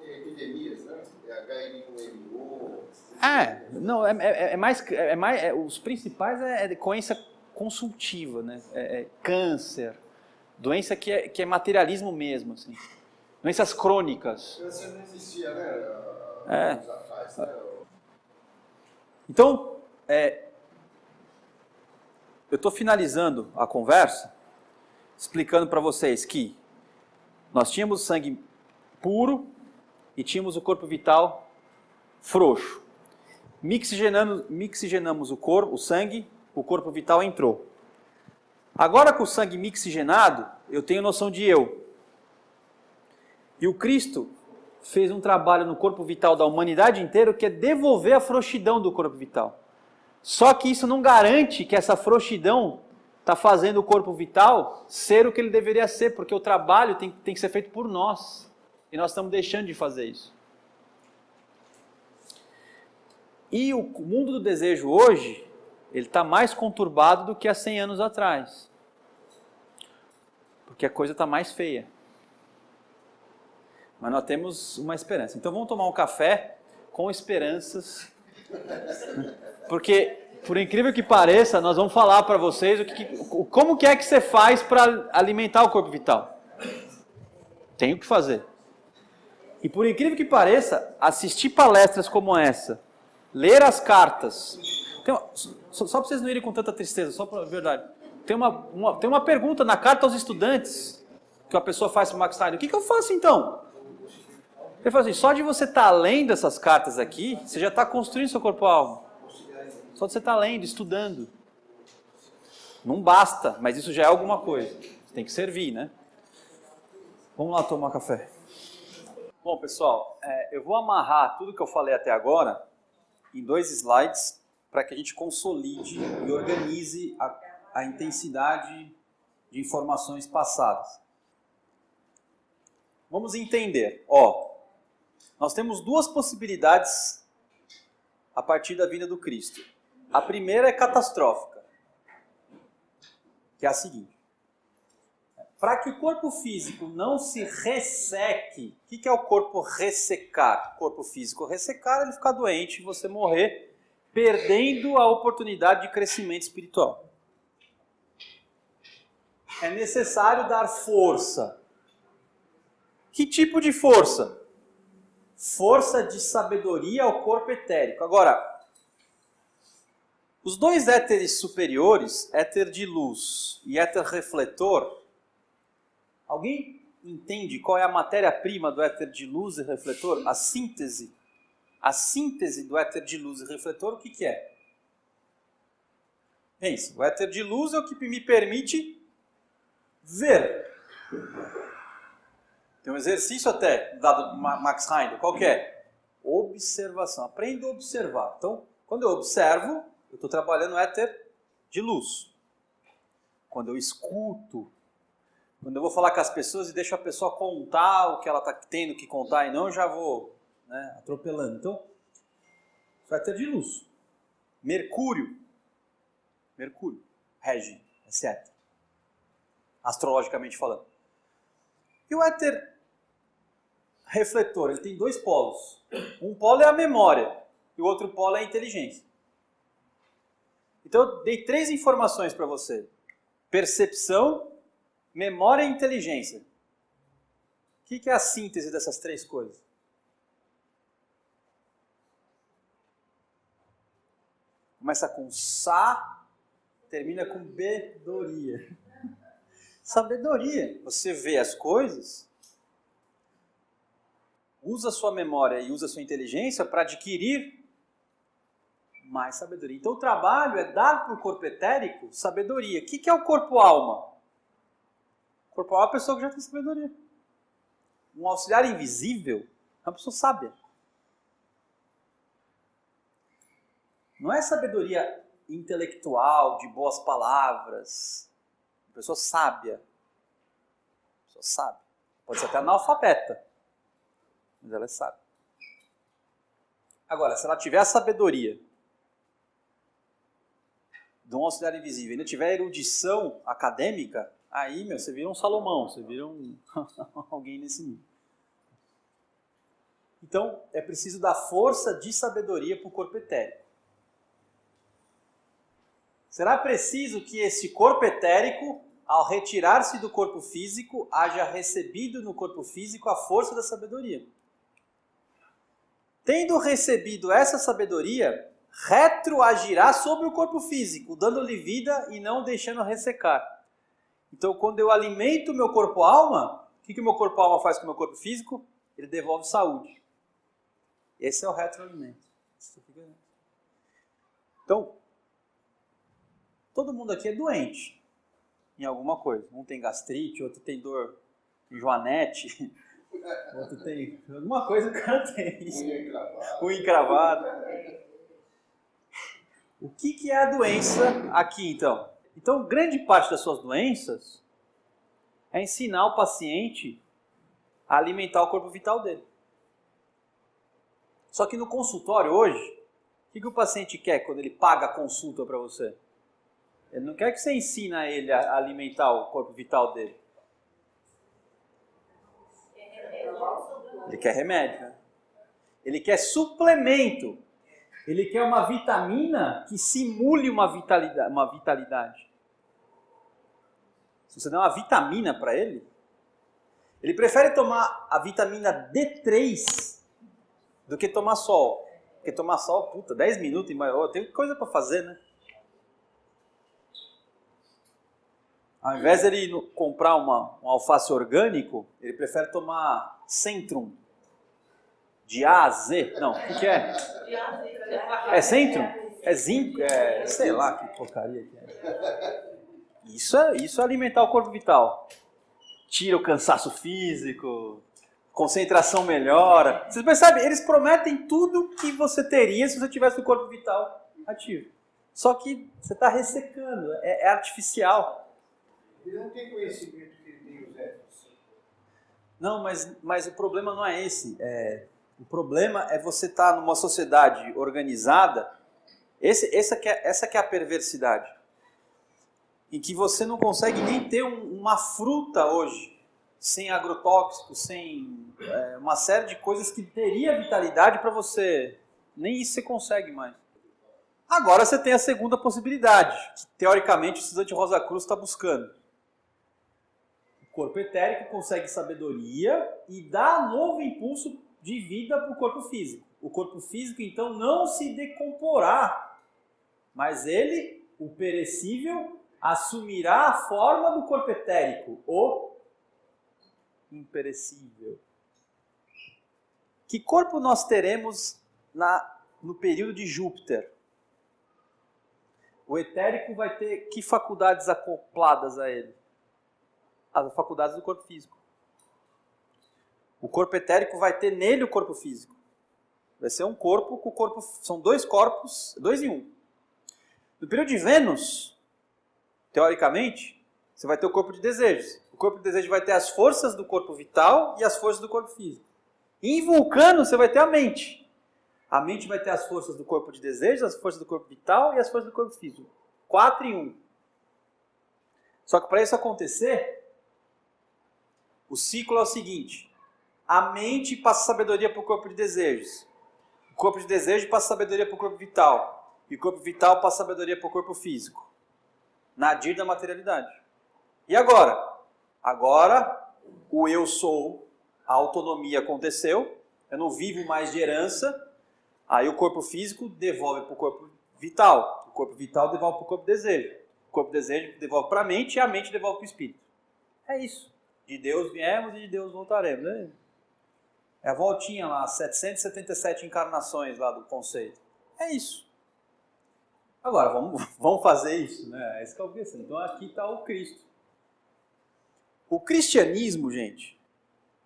Epidemias, né? HIV/1/1. Não, os principais é doença consultiva, né? Câncer, doença que é materialismo mesmo, assim. Doenças crônicas. Câncer não existia, né? Anos atrás, né? Então, eu estou finalizando a conversa explicando para vocês que nós tínhamos sangue puro e tínhamos o corpo vital frouxo. Mixigenamos o sangue, o corpo vital entrou. Agora com o sangue mixigenado, eu tenho noção de eu. E o Cristo fez um trabalho no corpo vital da humanidade inteira que é devolver a frouxidão do corpo vital. Só que isso não garante que essa frouxidão está fazendo o corpo vital ser o que ele deveria ser, porque o trabalho tem que ser feito por nós. E nós estamos deixando de fazer isso. E o mundo do desejo hoje, ele está mais conturbado do que há 100 anos atrás. Porque a coisa está mais feia. Mas nós temos uma esperança. Então vamos tomar um café com esperanças. Porque, por incrível que pareça, nós vamos falar para vocês como que é que você faz para alimentar o corpo vital. Tem o que fazer. E por incrível que pareça, assistir palestras como essa, ler as cartas. Só para vocês não irem com tanta tristeza, só para verdade. Tem uma pergunta na carta aos estudantes que a pessoa faz para o Max Steiner. O que eu faço então? Ele fala assim, só de você estar lendo essas cartas aqui, você já está construindo seu corpo-alma. Só de você estar lendo, estudando. Não basta, mas isso já é alguma coisa. Tem que servir, né? Vamos lá tomar café. Bom, pessoal, eu vou amarrar tudo que eu falei até agora em 2 slides para que a gente consolide e organize a intensidade de informações passadas. Vamos entender. Nós temos 2 possibilidades a partir da vinda do Cristo. A primeira é catastrófica, que é a seguinte. Para que o corpo físico não se resseque, o que é o corpo ressecar? O corpo físico ressecar, ele ficar doente e você morrer, perdendo a oportunidade de crescimento espiritual. É necessário dar força. Que tipo de força? Força de sabedoria ao corpo etérico. Agora, os 2 éteres superiores, éter de luz e éter refletor, alguém entende qual é a matéria-prima do éter de luz e refletor? A síntese. A síntese do éter de luz e refletor, o que é? Pense, o éter de luz é o que me permite ver. Tem um exercício até, dado do Max Heindel, qual que é? Observação. Aprenda a observar. Então, quando eu observo, eu estou trabalhando o éter de luz. Quando eu escuto, quando eu vou falar com as pessoas e deixo a pessoa contar o que ela está tendo que contar e não, eu já vou atropelando. Então, isso é éter de luz. Mercúrio rege esse éter, astrologicamente falando. E o éter refletor, ele tem 2 polos. Um polo é a memória e o outro polo é a inteligência. Então eu dei 3 informações para você. Percepção, memória e inteligência. O que é a síntese dessas 3 coisas? Começa com sa, termina com bedoria. Sabedoria. Você vê as coisas, usa a sua memória e usa a sua inteligência para adquirir mais sabedoria. Então o trabalho é dar para o corpo etérico sabedoria. O que é o corpo-alma? O corpo-alma é a pessoa que já tem sabedoria. Um auxiliar invisível é uma pessoa sábia. Não é sabedoria intelectual, de boas palavras. Uma pessoa sábia. Uma pessoa sábia. Pode ser até analfabeta, mas ela é sábia. Agora, se ela tiver a sabedoria de um auxiliar invisível e ainda tiver erudição acadêmica, aí, você vira um Salomão, você vira alguém nesse nível. Então, é preciso dar força de sabedoria para o corpo etérico. Será preciso que esse corpo etérico, ao retirar-se do corpo físico, haja recebido no corpo físico a força da sabedoria. Tendo recebido essa sabedoria, retroagirá sobre o corpo físico, dando-lhe vida e não deixando ressecar. Então, quando eu alimento o meu corpo-alma, o que o meu corpo-alma faz com o meu corpo físico? Ele devolve saúde. Esse é o retroalimento. Então, todo mundo aqui é doente em alguma coisa. Um tem gastrite, outro tem dor em joanete, outro tem... Alguma coisa o cara tem. Unha encravada. O que é a doença aqui, então? Então, grande parte das suas doenças é ensinar o paciente a alimentar o corpo vital dele. Só que no consultório hoje, o que o paciente quer quando ele paga a consulta para você? Ele não quer que você ensine ele a alimentar o corpo vital dele. Ele quer remédio, né? Ele quer suplemento. Ele quer uma vitamina que simule uma vitalidade. Se você der uma vitamina para ele, ele prefere tomar a vitamina D3 do que tomar sol. Porque tomar sol, 10 minutos e mais. Tem coisa para fazer, né? Ao invés de ele comprar um alface orgânico, ele prefere tomar Centrum. De A a Z. Não, o que é? É Centrum? É zinco? Sei lá que porcaria que é. Isso é alimentar o corpo vital. Tira o cansaço físico, concentração melhora. Vocês percebem? Eles prometem tudo que você teria se você tivesse o corpo vital ativo. Só que você está ressecando, é artificial. Ele não tem conhecimento que ele tem os éticos. Não, mas o problema não é esse. O problema é você estar numa sociedade organizada. Essa que é a perversidade. Em que você não consegue nem ter uma fruta hoje, sem agrotóxicos, sem uma série de coisas que teria vitalidade para você. Nem isso você consegue mais. Agora você tem a segunda possibilidade, que teoricamente o estudante Rosa Cruz está buscando. O corpo etérico consegue sabedoria e dá novo impulso de vida para o corpo físico. O corpo físico, então, não se decomporá, mas ele, o perecível, assumirá a forma do corpo etérico, o imperecível. Que corpo nós teremos no período de Júpiter? O etérico vai ter que faculdades acopladas a ele? As faculdades do corpo físico. O corpo etérico vai ter nele o corpo físico. Vai ser um corpo com o corpo... São dois corpos, 2 em 1. No período de Vênus, teoricamente, você vai ter o corpo de desejos. O corpo de desejo vai ter as forças do corpo vital e as forças do corpo físico. E em Vulcano, você vai ter a mente. A mente vai ter as forças do corpo de desejo, as forças do corpo vital e as forças do corpo físico. 4 em 1. Só que para isso acontecer, o ciclo é o seguinte. A mente passa sabedoria para o corpo de desejos. O corpo de desejo passa sabedoria para o corpo vital. E o corpo vital passa sabedoria para o corpo físico. Nadir da materialidade. E agora? Agora, o eu sou, a autonomia aconteceu, eu não vivo mais de herança, aí o corpo físico devolve para o corpo vital. O corpo vital devolve para o corpo desejo. O corpo desejo devolve para a mente e a mente devolve para o espírito. É isso. De Deus viemos e de Deus voltaremos. É a voltinha lá, 777 encarnações lá do conceito. É isso. Agora, vamos fazer isso, né? Esse que é o questão. Então aqui está o Cristo. O cristianismo, gente,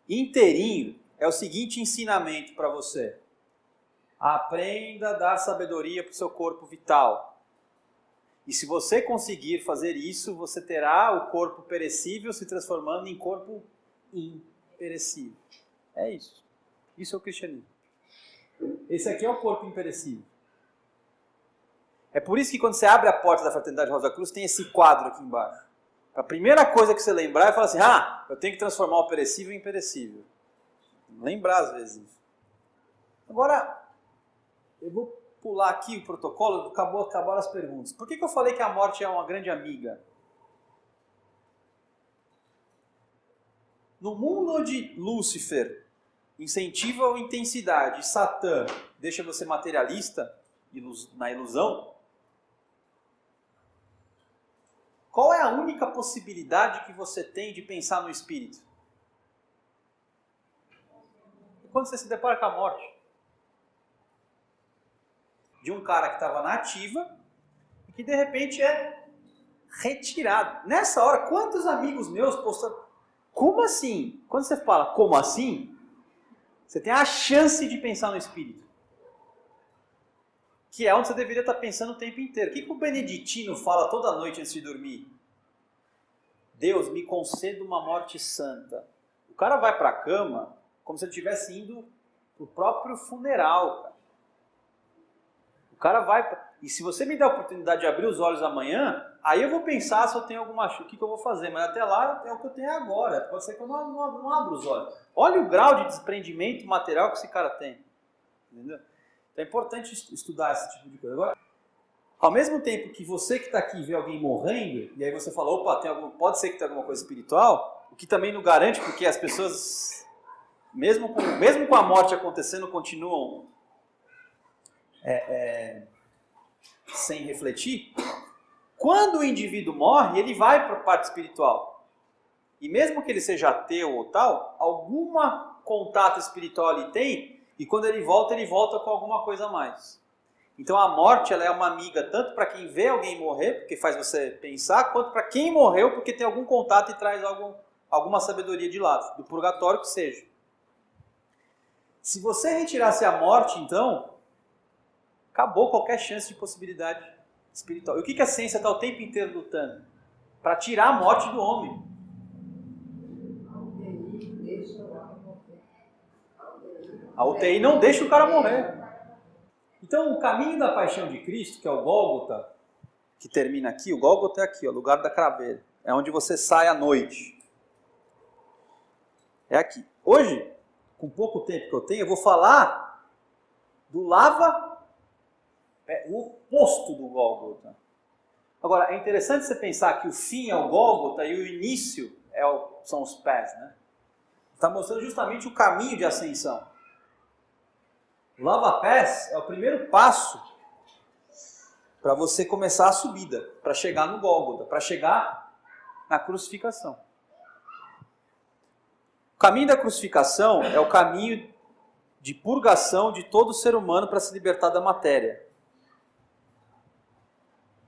inteirinho, é o seguinte ensinamento para você. Aprenda a dar sabedoria para o seu corpo vital. E se você conseguir fazer isso, você terá o corpo perecível se transformando em corpo imperecível. É isso. Isso é o cristianismo. Esse aqui é o corpo imperecível. É por isso que quando você abre a porta da Fraternidade Rosa Cruz, tem esse quadro aqui embaixo. A primeira coisa que você lembrar é falar assim, eu tenho que transformar o perecível em imperecível. Lembrar às vezes isso. Agora, eu vou pular aqui o protocolo, acabaram as perguntas. Por que eu falei que a morte é uma grande amiga? No mundo onde Lúcifer incentiva a intensidade, Satã deixa você materialista, na ilusão, qual é a única possibilidade que você tem de pensar no espírito? Quando você se depara com a morte de um cara que estava na ativa e que de repente é retirado. Nessa hora, quantos amigos meus postaram? Como assim? Quando você fala como assim, você tem a chance de pensar no espírito. que é onde você deveria estar pensando o tempo inteiro. O que o beneditino fala toda noite antes de dormir? Deus, me conceda uma morte santa. O cara vai para a cama como se ele estivesse indo para o próprio funeral. Cara. O cara vai... E se você me der a oportunidade de abrir os olhos amanhã, aí eu vou pensar se eu tenho alguma... O que eu vou fazer? Mas até lá é o que eu tenho agora. Pode ser que eu não abra os olhos. Olha o grau de desprendimento material que esse cara tem. Entendeu? Então é importante estudar esse tipo de coisa. Agora, ao mesmo tempo que você que está aqui vê alguém morrendo, e aí você fala, opa, pode ser que tenha alguma coisa espiritual, o que também não garante, porque as pessoas, mesmo com a morte acontecendo, continuam sem refletir. Quando o indivíduo morre, ele vai para a parte espiritual. E mesmo que ele seja ateu ou tal, algum contato espiritual ele tem, e quando ele volta com alguma coisa a mais. Então a morte ela é uma amiga tanto para quem vê alguém morrer, porque faz você pensar, quanto para quem morreu, porque tem algum contato e traz alguma sabedoria de lá, do purgatório que seja. Se você retirasse a morte, então, acabou qualquer chance de possibilidade espiritual. E o que a ciência está o tempo inteiro lutando? Para tirar a morte do homem. A UTI não deixa o cara morrer. Então, o caminho da paixão de Cristo, que é o Gólgota, que termina aqui, o Gólgota é aqui, o lugar da craveira. É onde você sai à noite. É aqui. Hoje, com pouco tempo que eu tenho, eu vou falar do lava, o oposto do Gólgota. Agora, é interessante você pensar que o fim é o Gólgota e o início são os pés, né? Está mostrando justamente o caminho de ascensão. O lava-pés é o primeiro passo para você começar a subida, para chegar no Gólgota, para chegar na crucificação. O caminho da crucificação é o caminho de purgação de todo ser humano para se libertar da matéria.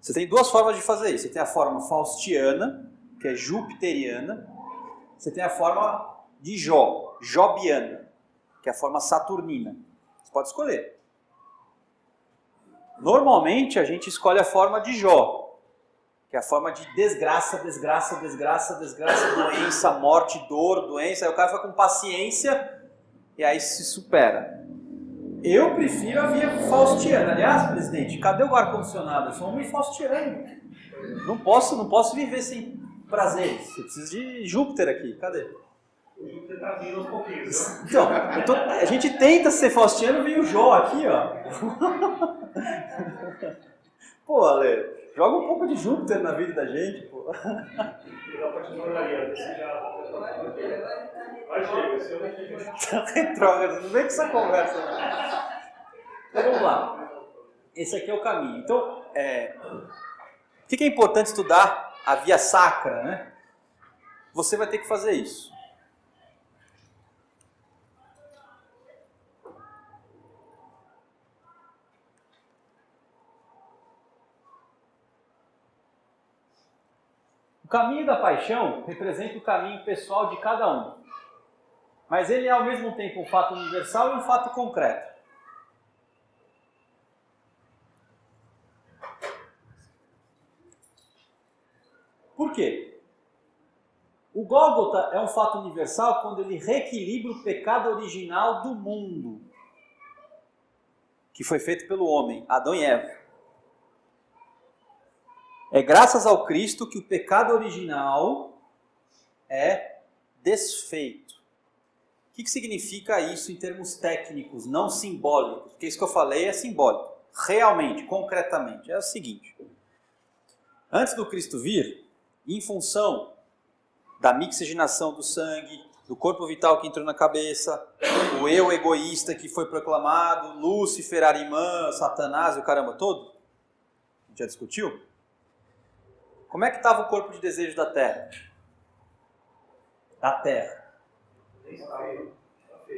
Você tem duas formas de fazer isso. Você tem a forma faustiana, que é jupiteriana. Você tem a forma de jobiana, que é a forma saturnina. Você pode escolher. Normalmente a gente escolhe a forma de Jó, que é a forma de desgraça, doença, morte, dor, doença. Aí o cara fica com paciência e aí se supera. Eu prefiro a via faustiana. Aliás, presidente, cadê o ar-condicionado? Eu sou um homem faustiano. Não posso viver sem prazeres. Eu preciso de Júpiter aqui. Cadê? O Júpiter tá vindo aos pouquinhos, viu? Então, a gente tenta ser faustiano, vem o Jó aqui, ó. Pô, Ale, joga um pouco de Júpiter na vida da gente, pô. Legal pra te jogaria, você já... Vai, chega, se eu não chego. Retrógrado, não vem com essa conversa, não. Então, vamos lá. Esse aqui é o caminho. Então, por que é importante estudar a via sacra, né? Você vai ter que fazer isso. O caminho da paixão representa o caminho pessoal de cada um. Mas ele é ao mesmo tempo um fato universal e um fato concreto. Por quê? O Gólgota é um fato universal quando ele reequilibra o pecado original do mundo, que foi feito pelo homem, Adão e Eva. É graças ao Cristo que o pecado original é desfeito. O que significa isso em termos técnicos, não simbólicos? Porque isso que eu falei é simbólico. Realmente, concretamente, é o seguinte. Antes do Cristo vir, em função da mixigenação do sangue, do corpo vital que entrou na cabeça, o eu egoísta que foi proclamado, Lúcifer, Arimã, Satanás e o caramba todo, a gente já discutiu? Como é que estava o corpo de desejo da Terra? Da Terra.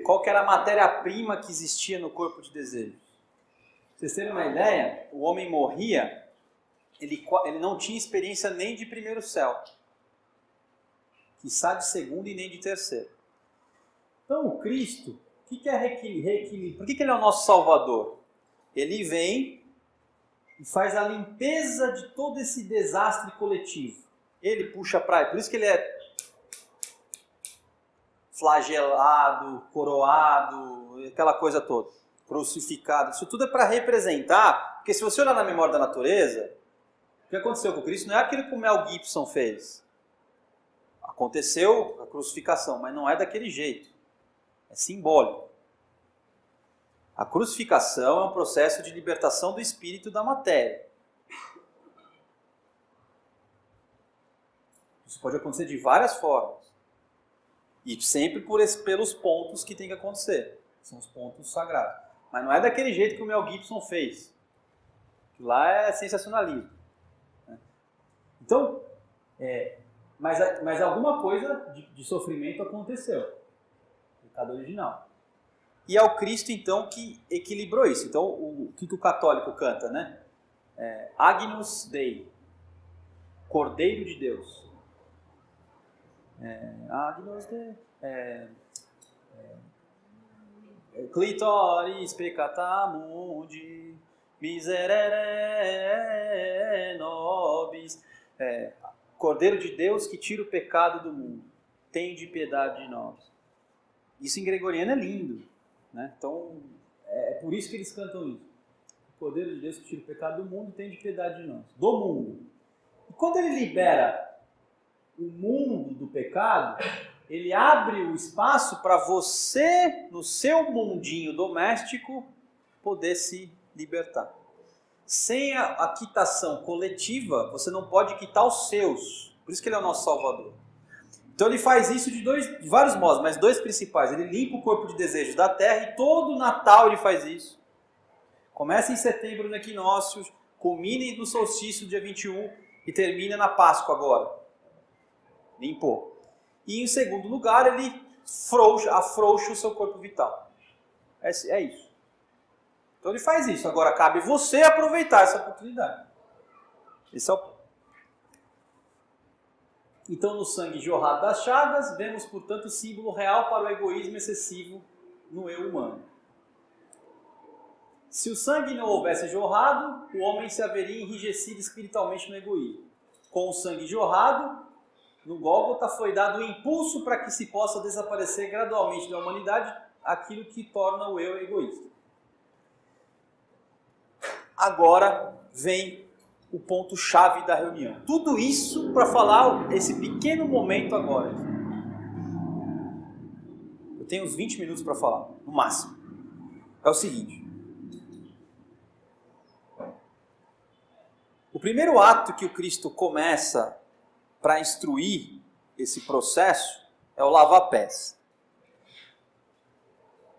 Qual que era a matéria-prima que existia no corpo de desejo? Pra vocês terem uma ideia, o homem morria, ele não tinha experiência nem de primeiro céu, quiçá de segundo e nem de terceiro. Então o Cristo, o que é reequilíbrio? Por que ele é o nosso Salvador? Ele vem e faz a limpeza de todo esse desastre coletivo. Ele puxa para ele, por isso que ele é flagelado, coroado, aquela coisa toda, crucificado. Isso tudo é para representar, porque se você olhar na memória da natureza, o que aconteceu com Cristo não é aquilo que o Mel Gibson fez. Aconteceu a crucificação, mas não é daquele jeito. É simbólico. A crucificação é um processo de libertação do espírito da matéria. Isso pode acontecer de várias formas. E sempre pelos pontos que tem que acontecer. São os pontos sagrados. Mas não é daquele jeito que o Mel Gibson fez. Lá é sensacionalismo. Então, mas alguma coisa de sofrimento aconteceu. O pecado original. E é o Cristo, então, que equilibrou isso. Então, o que o católico canta, né? Agnus Dei, Cordeiro de Deus. Agnus Dei, Clitoris peccata mundi, miserere nobis. Cordeiro de Deus que tira o pecado do mundo, tende piedade de nós. Isso em gregoriano é lindo, né? Então, é por isso que eles cantam isso. O Cordeiro de Deus que tira o pecado do mundo, tende piedade de nós. Do mundo. E quando ele libera o mundo do pecado, ele abre o espaço para você, no seu mundinho doméstico, poder se libertar. Sem a quitação coletiva, você não pode quitar os seus. Por isso que ele é o nosso Salvador. Então ele faz isso de vários modos, mas dois principais. Ele limpa o corpo de desejos da terra e todo Natal ele faz isso. Começa em setembro no equinócio, culmina no solstício, dia 21, e termina na Páscoa agora. Limpou. E em segundo lugar, ele afrouxa o seu corpo vital. É isso. Então ele faz isso. Agora cabe você aproveitar essa oportunidade. Esse é o... Então, no sangue jorrado das chagas, vemos, portanto, o símbolo real para o egoísmo excessivo no eu humano. Se o sangue não houvesse jorrado, o homem se haveria enrijecido espiritualmente no egoísmo. Com o sangue jorrado, no Gólgota foi dado o impulso para que se possa desaparecer gradualmente da humanidade aquilo que torna o eu egoísta. Agora vem o ponto-chave da reunião. Tudo isso para falar esse pequeno momento agora. Eu tenho uns 20 minutos para falar, no máximo. É o seguinte. O primeiro ato que o Cristo começa para instruir esse processo é o lava-pés.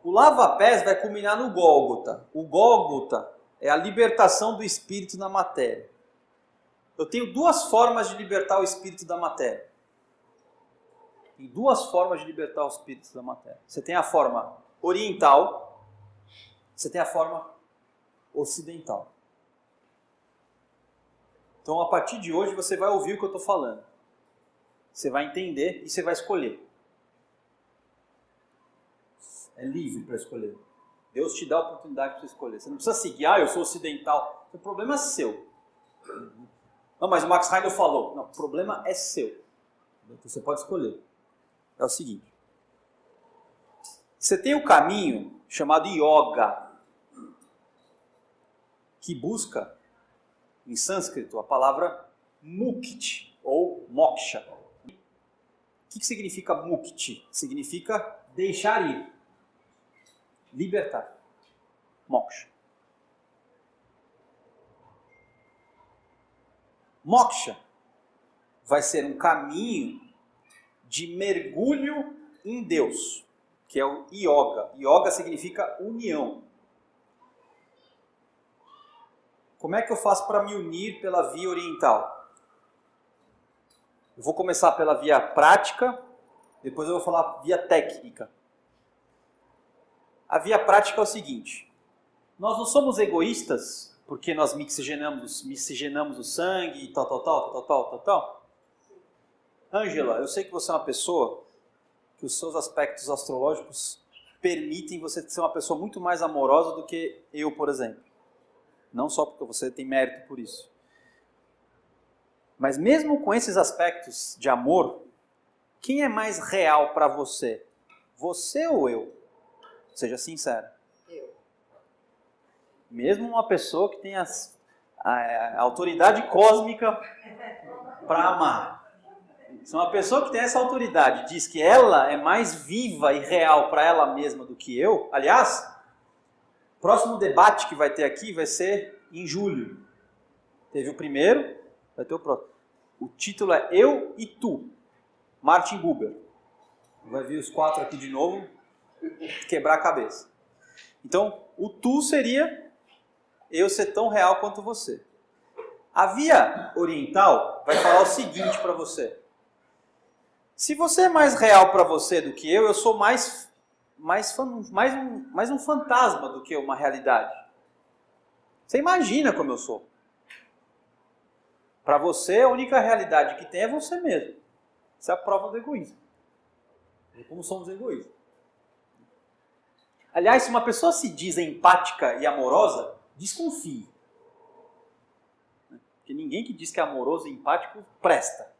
O lava-pés vai culminar no Gólgota. O Gólgota é a libertação do espírito na matéria. Eu tenho duas formas de libertar o espírito da matéria. Tem duas formas de libertar o espírito da matéria. Você tem a forma oriental, você tem a forma ocidental. Então, a partir de hoje, você vai ouvir o que eu estou falando. Você vai entender e você vai escolher. É livre para escolher. Deus te dá a oportunidade para você escolher. Você não precisa seguir, eu sou ocidental. O problema é seu. Não, mas o Max Heidel falou. Não, o problema é seu. Então você pode escolher. É o seguinte. Você tem o caminho chamado yoga, que busca, em sânscrito, a palavra mukti, ou moksha. O que significa mukti? Significa deixar ir. Libertar. Moksha. Moksha vai ser um caminho de mergulho em Deus, que é o yoga. Yoga significa união. Como é que eu faço para me unir pela via oriental? Eu vou começar pela via prática, depois eu vou falar via técnica. A via prática é o seguinte: nós não somos egoístas porque nós miscigenamos o sangue e tal. Ângela, eu sei que você é uma pessoa que os seus aspectos astrológicos permitem você ser uma pessoa muito mais amorosa do que eu, por exemplo. Não só porque você tem mérito por isso. Mas mesmo com esses aspectos de amor, quem é mais real para você? Você ou eu? Seja sincero. Eu. Mesmo uma pessoa que tem a autoridade cósmica para amar. Se uma pessoa que tem essa autoridade diz que ela é mais viva e real para ela mesma do que eu, aliás, o próximo debate que vai ter aqui vai ser em julho. Teve o primeiro, vai ter o próximo. O título é Eu e Tu, Martin Buber. Vai vir os 4 aqui de novo, quebrar a cabeça. Então, o tu seria eu ser tão real quanto você. A via oriental vai falar o seguinte para você. Se você é mais real para você do que eu sou mais um fantasma do que uma realidade. Você imagina como eu sou. Para você, a única realidade que tem é você mesmo. Isso é a prova do egoísmo. E como somos egoístas. Aliás, se uma pessoa se diz empática e amorosa, desconfie. Porque ninguém que diz que é amoroso e empático presta.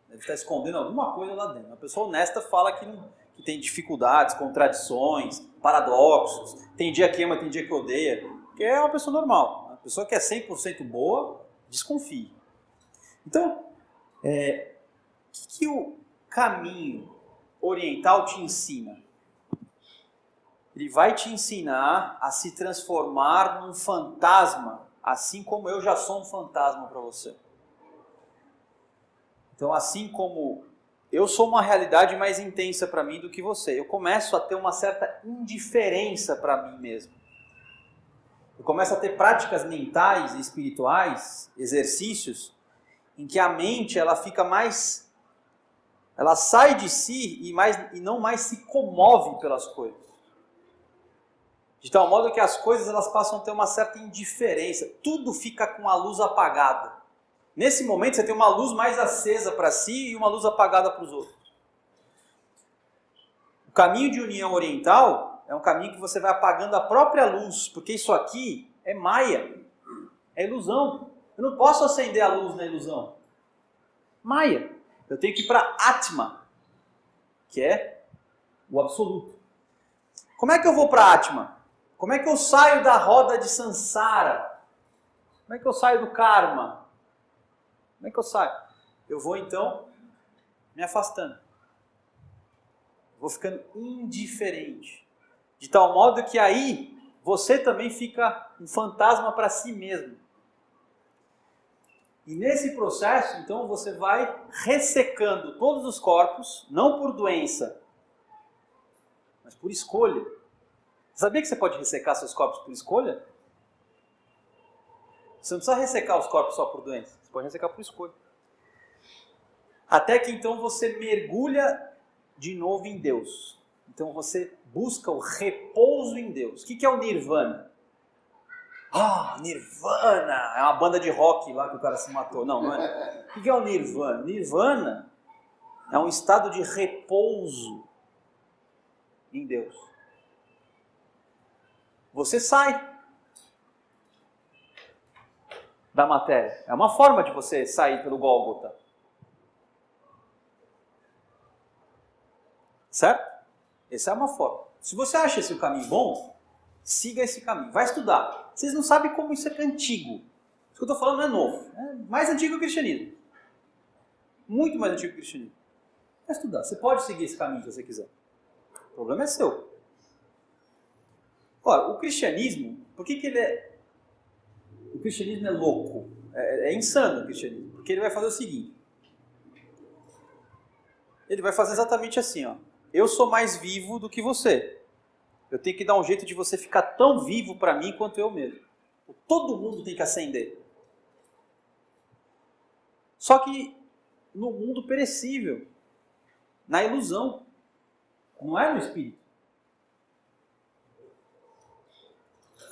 Deve estar escondendo alguma coisa lá dentro. Uma pessoa honesta fala que tem dificuldades, contradições, paradoxos. Tem dia que ama, tem dia que odeia. Que é uma pessoa normal. Uma pessoa que é 100% boa, desconfie. Então, o que o caminho oriental te ensina? Ele vai te ensinar a se transformar num fantasma, assim como eu já sou um fantasma para você. Então, assim como eu sou uma realidade mais intensa para mim do que você, eu começo a ter uma certa indiferença para mim mesmo. Eu começo a ter práticas mentais e espirituais, exercícios, em que a mente ela fica mais, ela sai de si e não mais se comove pelas coisas. De tal modo que as coisas elas passam a ter uma certa indiferença. Tudo fica com a luz apagada. Nesse momento você tem uma luz mais acesa para si e uma luz apagada para os outros. O caminho de união oriental é um caminho que você vai apagando a própria luz, porque isso aqui é maia, é ilusão. Eu não posso acender a luz na ilusão. Maia. Eu tenho que ir para Atma, que é o absoluto. Como é que eu vou para Atma? Como é que eu saio da roda de Sansara? Como é que eu saio do karma? Como é que eu saio? Eu vou então me afastando. Vou ficando indiferente. De tal modo que aí você também fica um fantasma para si mesmo. E nesse processo, então, você vai ressecando todos os corpos, não por doença, mas por escolha. Sabia que você pode ressecar seus corpos por escolha? Você não precisa ressecar os corpos só por doença. Você pode ressecar por escolha. Até que então você mergulha de novo em Deus. Então você busca o repouso em Deus. O que é o Nirvana? Nirvana! É uma banda de rock lá que o cara se matou. Não é. O que é o Nirvana? Nirvana é um estado de repouso em Deus. Você sai da matéria. É uma forma de você sair pelo Gólgota. Certo? Essa é uma forma. Se você acha esse o caminho bom, siga esse caminho. Vai estudar. Vocês não sabem como isso é antigo. Isso que eu estou falando não é novo. É mais antigo que o cristianismo. Muito mais antigo que o cristianismo. Vai estudar. Você pode seguir esse caminho se você quiser. O problema é seu. Ora, o cristianismo, por que ele é... O cristianismo é louco. É insano o cristianismo. Porque ele vai fazer o seguinte. Ele vai fazer exatamente assim, ó. Eu sou mais vivo do que você. Eu tenho que dar um jeito de você ficar tão vivo para mim quanto eu mesmo. Todo mundo tem que ascender. Só que no mundo perecível, na ilusão, não é no espírito.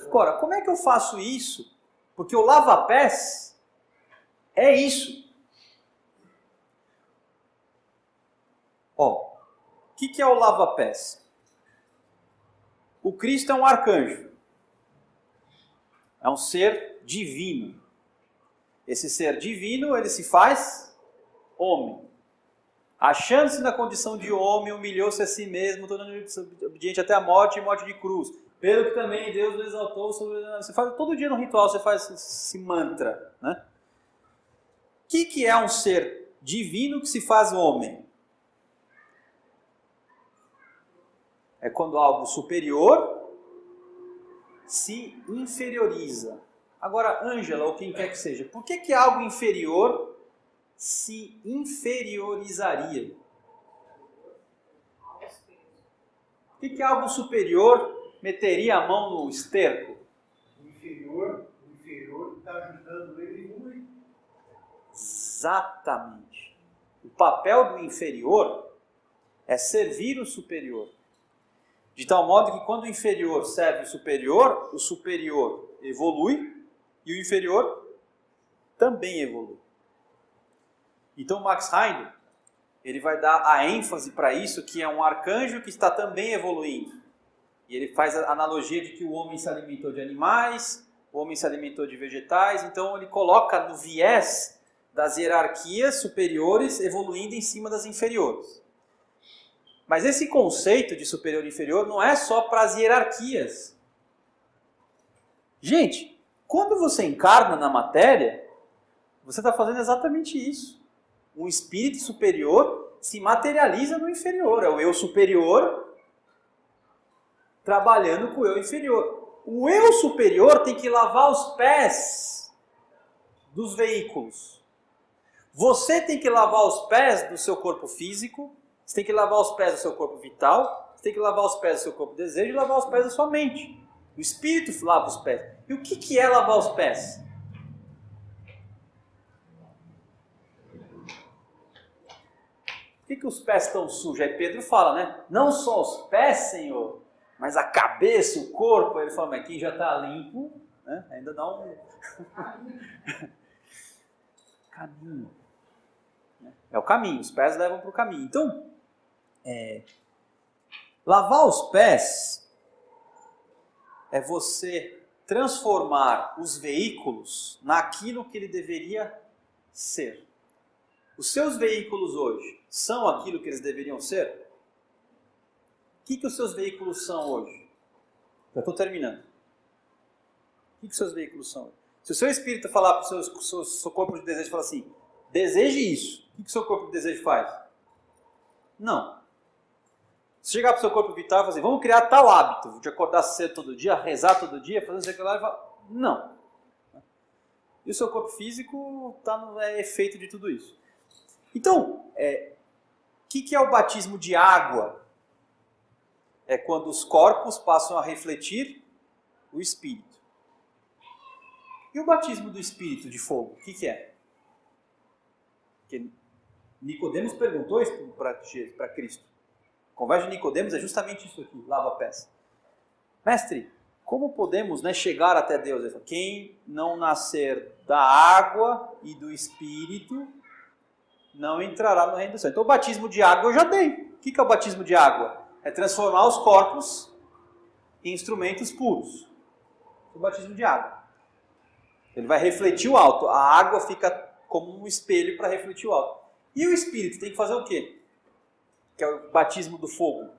Agora, como é que eu faço isso? Porque o lava-pés é isso. Ó, o que é o lava-pés? O Cristo é um arcanjo. É um ser divino. Esse ser divino, ele se faz homem. Achando-se na condição de homem, humilhou-se a si mesmo, tornando-se obediente até a morte e morte de cruz. Pelo que também Deus o exaltou sobre... Você faz todo dia no ritual, você faz esse mantra, né? O que é um ser divino que se faz homem? É quando algo superior se inferioriza. Agora, Ângela, ou quem quer que seja, por que algo inferior se inferiorizaria? Por que algo superior meteria a mão no esterco? O inferior está ajudando ele a evoluir. Exatamente. O papel do inferior é servir o superior. De tal modo que quando o inferior serve o superior evolui e o inferior também evolui. Então Max Heindel, ele vai dar a ênfase para isso, que é um arcanjo que está também evoluindo. E ele faz a analogia de que o homem se alimentou de animais, o homem se alimentou de vegetais, então ele coloca no viés das hierarquias superiores evoluindo em cima das inferiores. Mas esse conceito de superior e inferior não é só para as hierarquias. Gente, quando você encarna na matéria, você está fazendo exatamente isso. Um espírito superior se materializa no inferior. É o eu superior trabalhando com o eu inferior. O eu superior tem que lavar os pés dos veículos. Você tem que lavar os pés do seu corpo físico, você tem que lavar os pés do seu corpo vital, você tem que lavar os pés do seu corpo desejo e lavar os pés da sua mente. O espírito lava os pés. E o que é lavar os pés? Por que os pés estão sujos? Aí Pedro fala, né? Não só os pés, Senhor, mas a cabeça, o corpo. Aí ele fala, mas quem já está limpo, né? Ainda dá um caminho. É o caminho, os pés levam para o caminho. Então, lavar os pés é você transformar os veículos naquilo que ele deveria ser. Os seus veículos hoje são aquilo que eles deveriam ser? O que os seus veículos são hoje? Já estou terminando. O que os seus veículos são hoje? Se o seu espírito falar para o seu corpo de desejo, falar assim, deseje isso, o que o seu corpo de desejo faz? Não. Se chegar para o seu corpo vital e falar assim, vamos criar tal hábito, de acordar cedo todo dia, rezar todo dia, fazer isso aqui lá, ele fala, não. E o seu corpo físico é efeito de tudo isso. Então, o que é o batismo de água? É quando os corpos passam a refletir o Espírito. E o batismo do Espírito de fogo, o que é? Porque Nicodemos perguntou isso para Cristo. A conversa de Nicodemos é justamente isso aqui, lava pés. Mestre, como podemos chegar até Deus? Ele falou, quem não nascer da água e do Espírito não entrará no reino do céu. Então o batismo de água eu já dei. O que é o batismo de água? É transformar os corpos em instrumentos puros. O batismo de água. Ele vai refletir o alto. A água fica como um espelho para refletir o alto. E o Espírito tem que fazer o quê? Que é o batismo do fogo.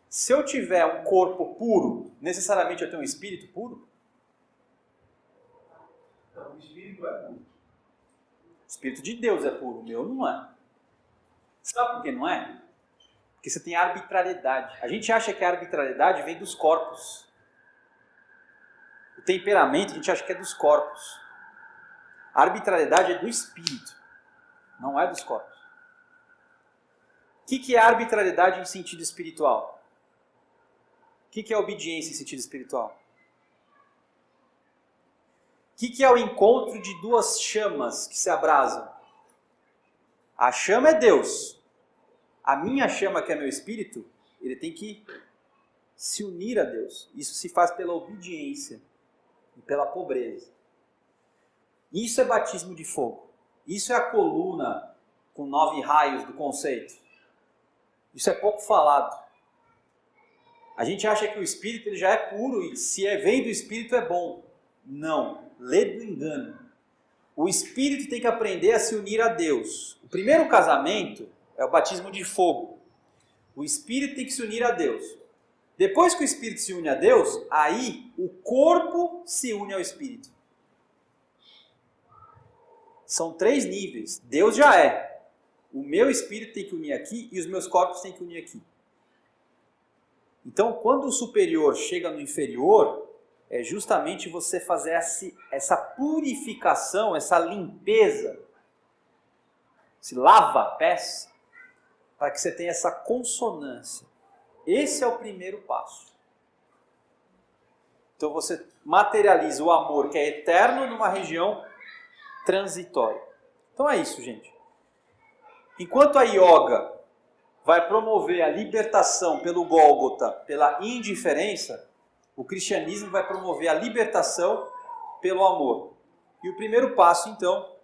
Se eu tiver um corpo puro, necessariamente eu tenho um espírito puro? Não, o espírito é puro. O espírito de Deus é puro, o meu não é. Sabe por que não é? Porque você tem arbitrariedade. A gente acha que a arbitrariedade vem dos corpos. O temperamento a gente acha que é dos corpos. A arbitrariedade é do espírito, não é dos corpos. O que é arbitrariedade em sentido espiritual? O que é obediência em sentido espiritual? O que é o encontro de duas chamas que se abrasam? A chama é Deus. A minha chama, que é meu espírito, ele tem que se unir a Deus. Isso se faz pela obediência e pela pobreza. Isso é batismo de fogo. Isso é a coluna com 9 raios do conceito. Isso é pouco falado. A gente acha que o espírito ele já é puro e se vem do espírito é bom. Não, lê do engano. O espírito tem que aprender a se unir a Deus. O primeiro casamento é o batismo de fogo. O espírito tem que se unir a Deus. Depois que o espírito se une a Deus, aí o corpo se une ao espírito. São 3 níveis. Deus já é. O meu espírito tem que unir aqui e os meus corpos têm que unir aqui. Então, quando o superior chega no inferior, é justamente você fazer essa purificação, essa limpeza, esse lava-pés, para que você tenha essa consonância. Esse é o primeiro passo. Então você materializa o amor que é eterno numa região transitória. Então é isso, gente. Enquanto a yoga vai promover a libertação pelo Gólgota, pela indiferença, o cristianismo vai promover a libertação pelo amor. E o primeiro passo, então,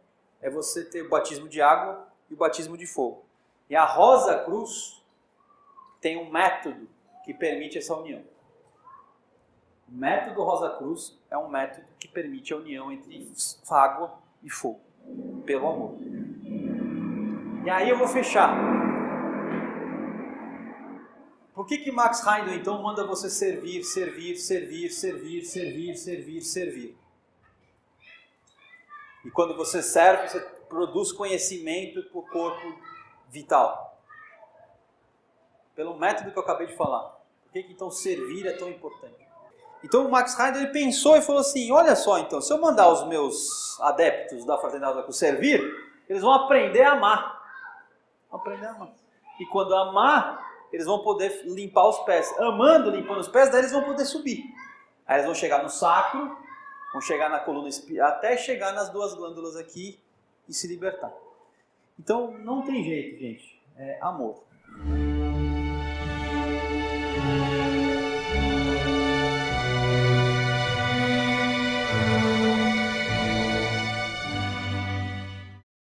é você ter o batismo de água e o batismo de fogo. E a Rosa Cruz tem um método que permite essa união. O método Rosa Cruz é um método que permite a união entre água e fogo, pelo amor. E aí eu vou fechar. Por que Max Heindel, então, manda você servir, servir, servir, servir, servir, servir, servir? E quando você serve, você produz conhecimento para o corpo vital. Pelo método que eu acabei de falar. Por que então servir é tão importante? Então o Max Heindel ele pensou e falou assim, olha só então, se eu mandar os meus adeptos da Fraternidade Rosa servir, eles vão aprender a amar. Vão aprender a amar. E quando amar, eles vão poder limpar os pés. Amando, limpando os pés, daí eles vão poder subir. Aí eles vão chegar no sacro, vão chegar na coluna espiritual, até chegar nas 2 glândulas aqui e se libertar. Então não tem jeito, gente. É amor.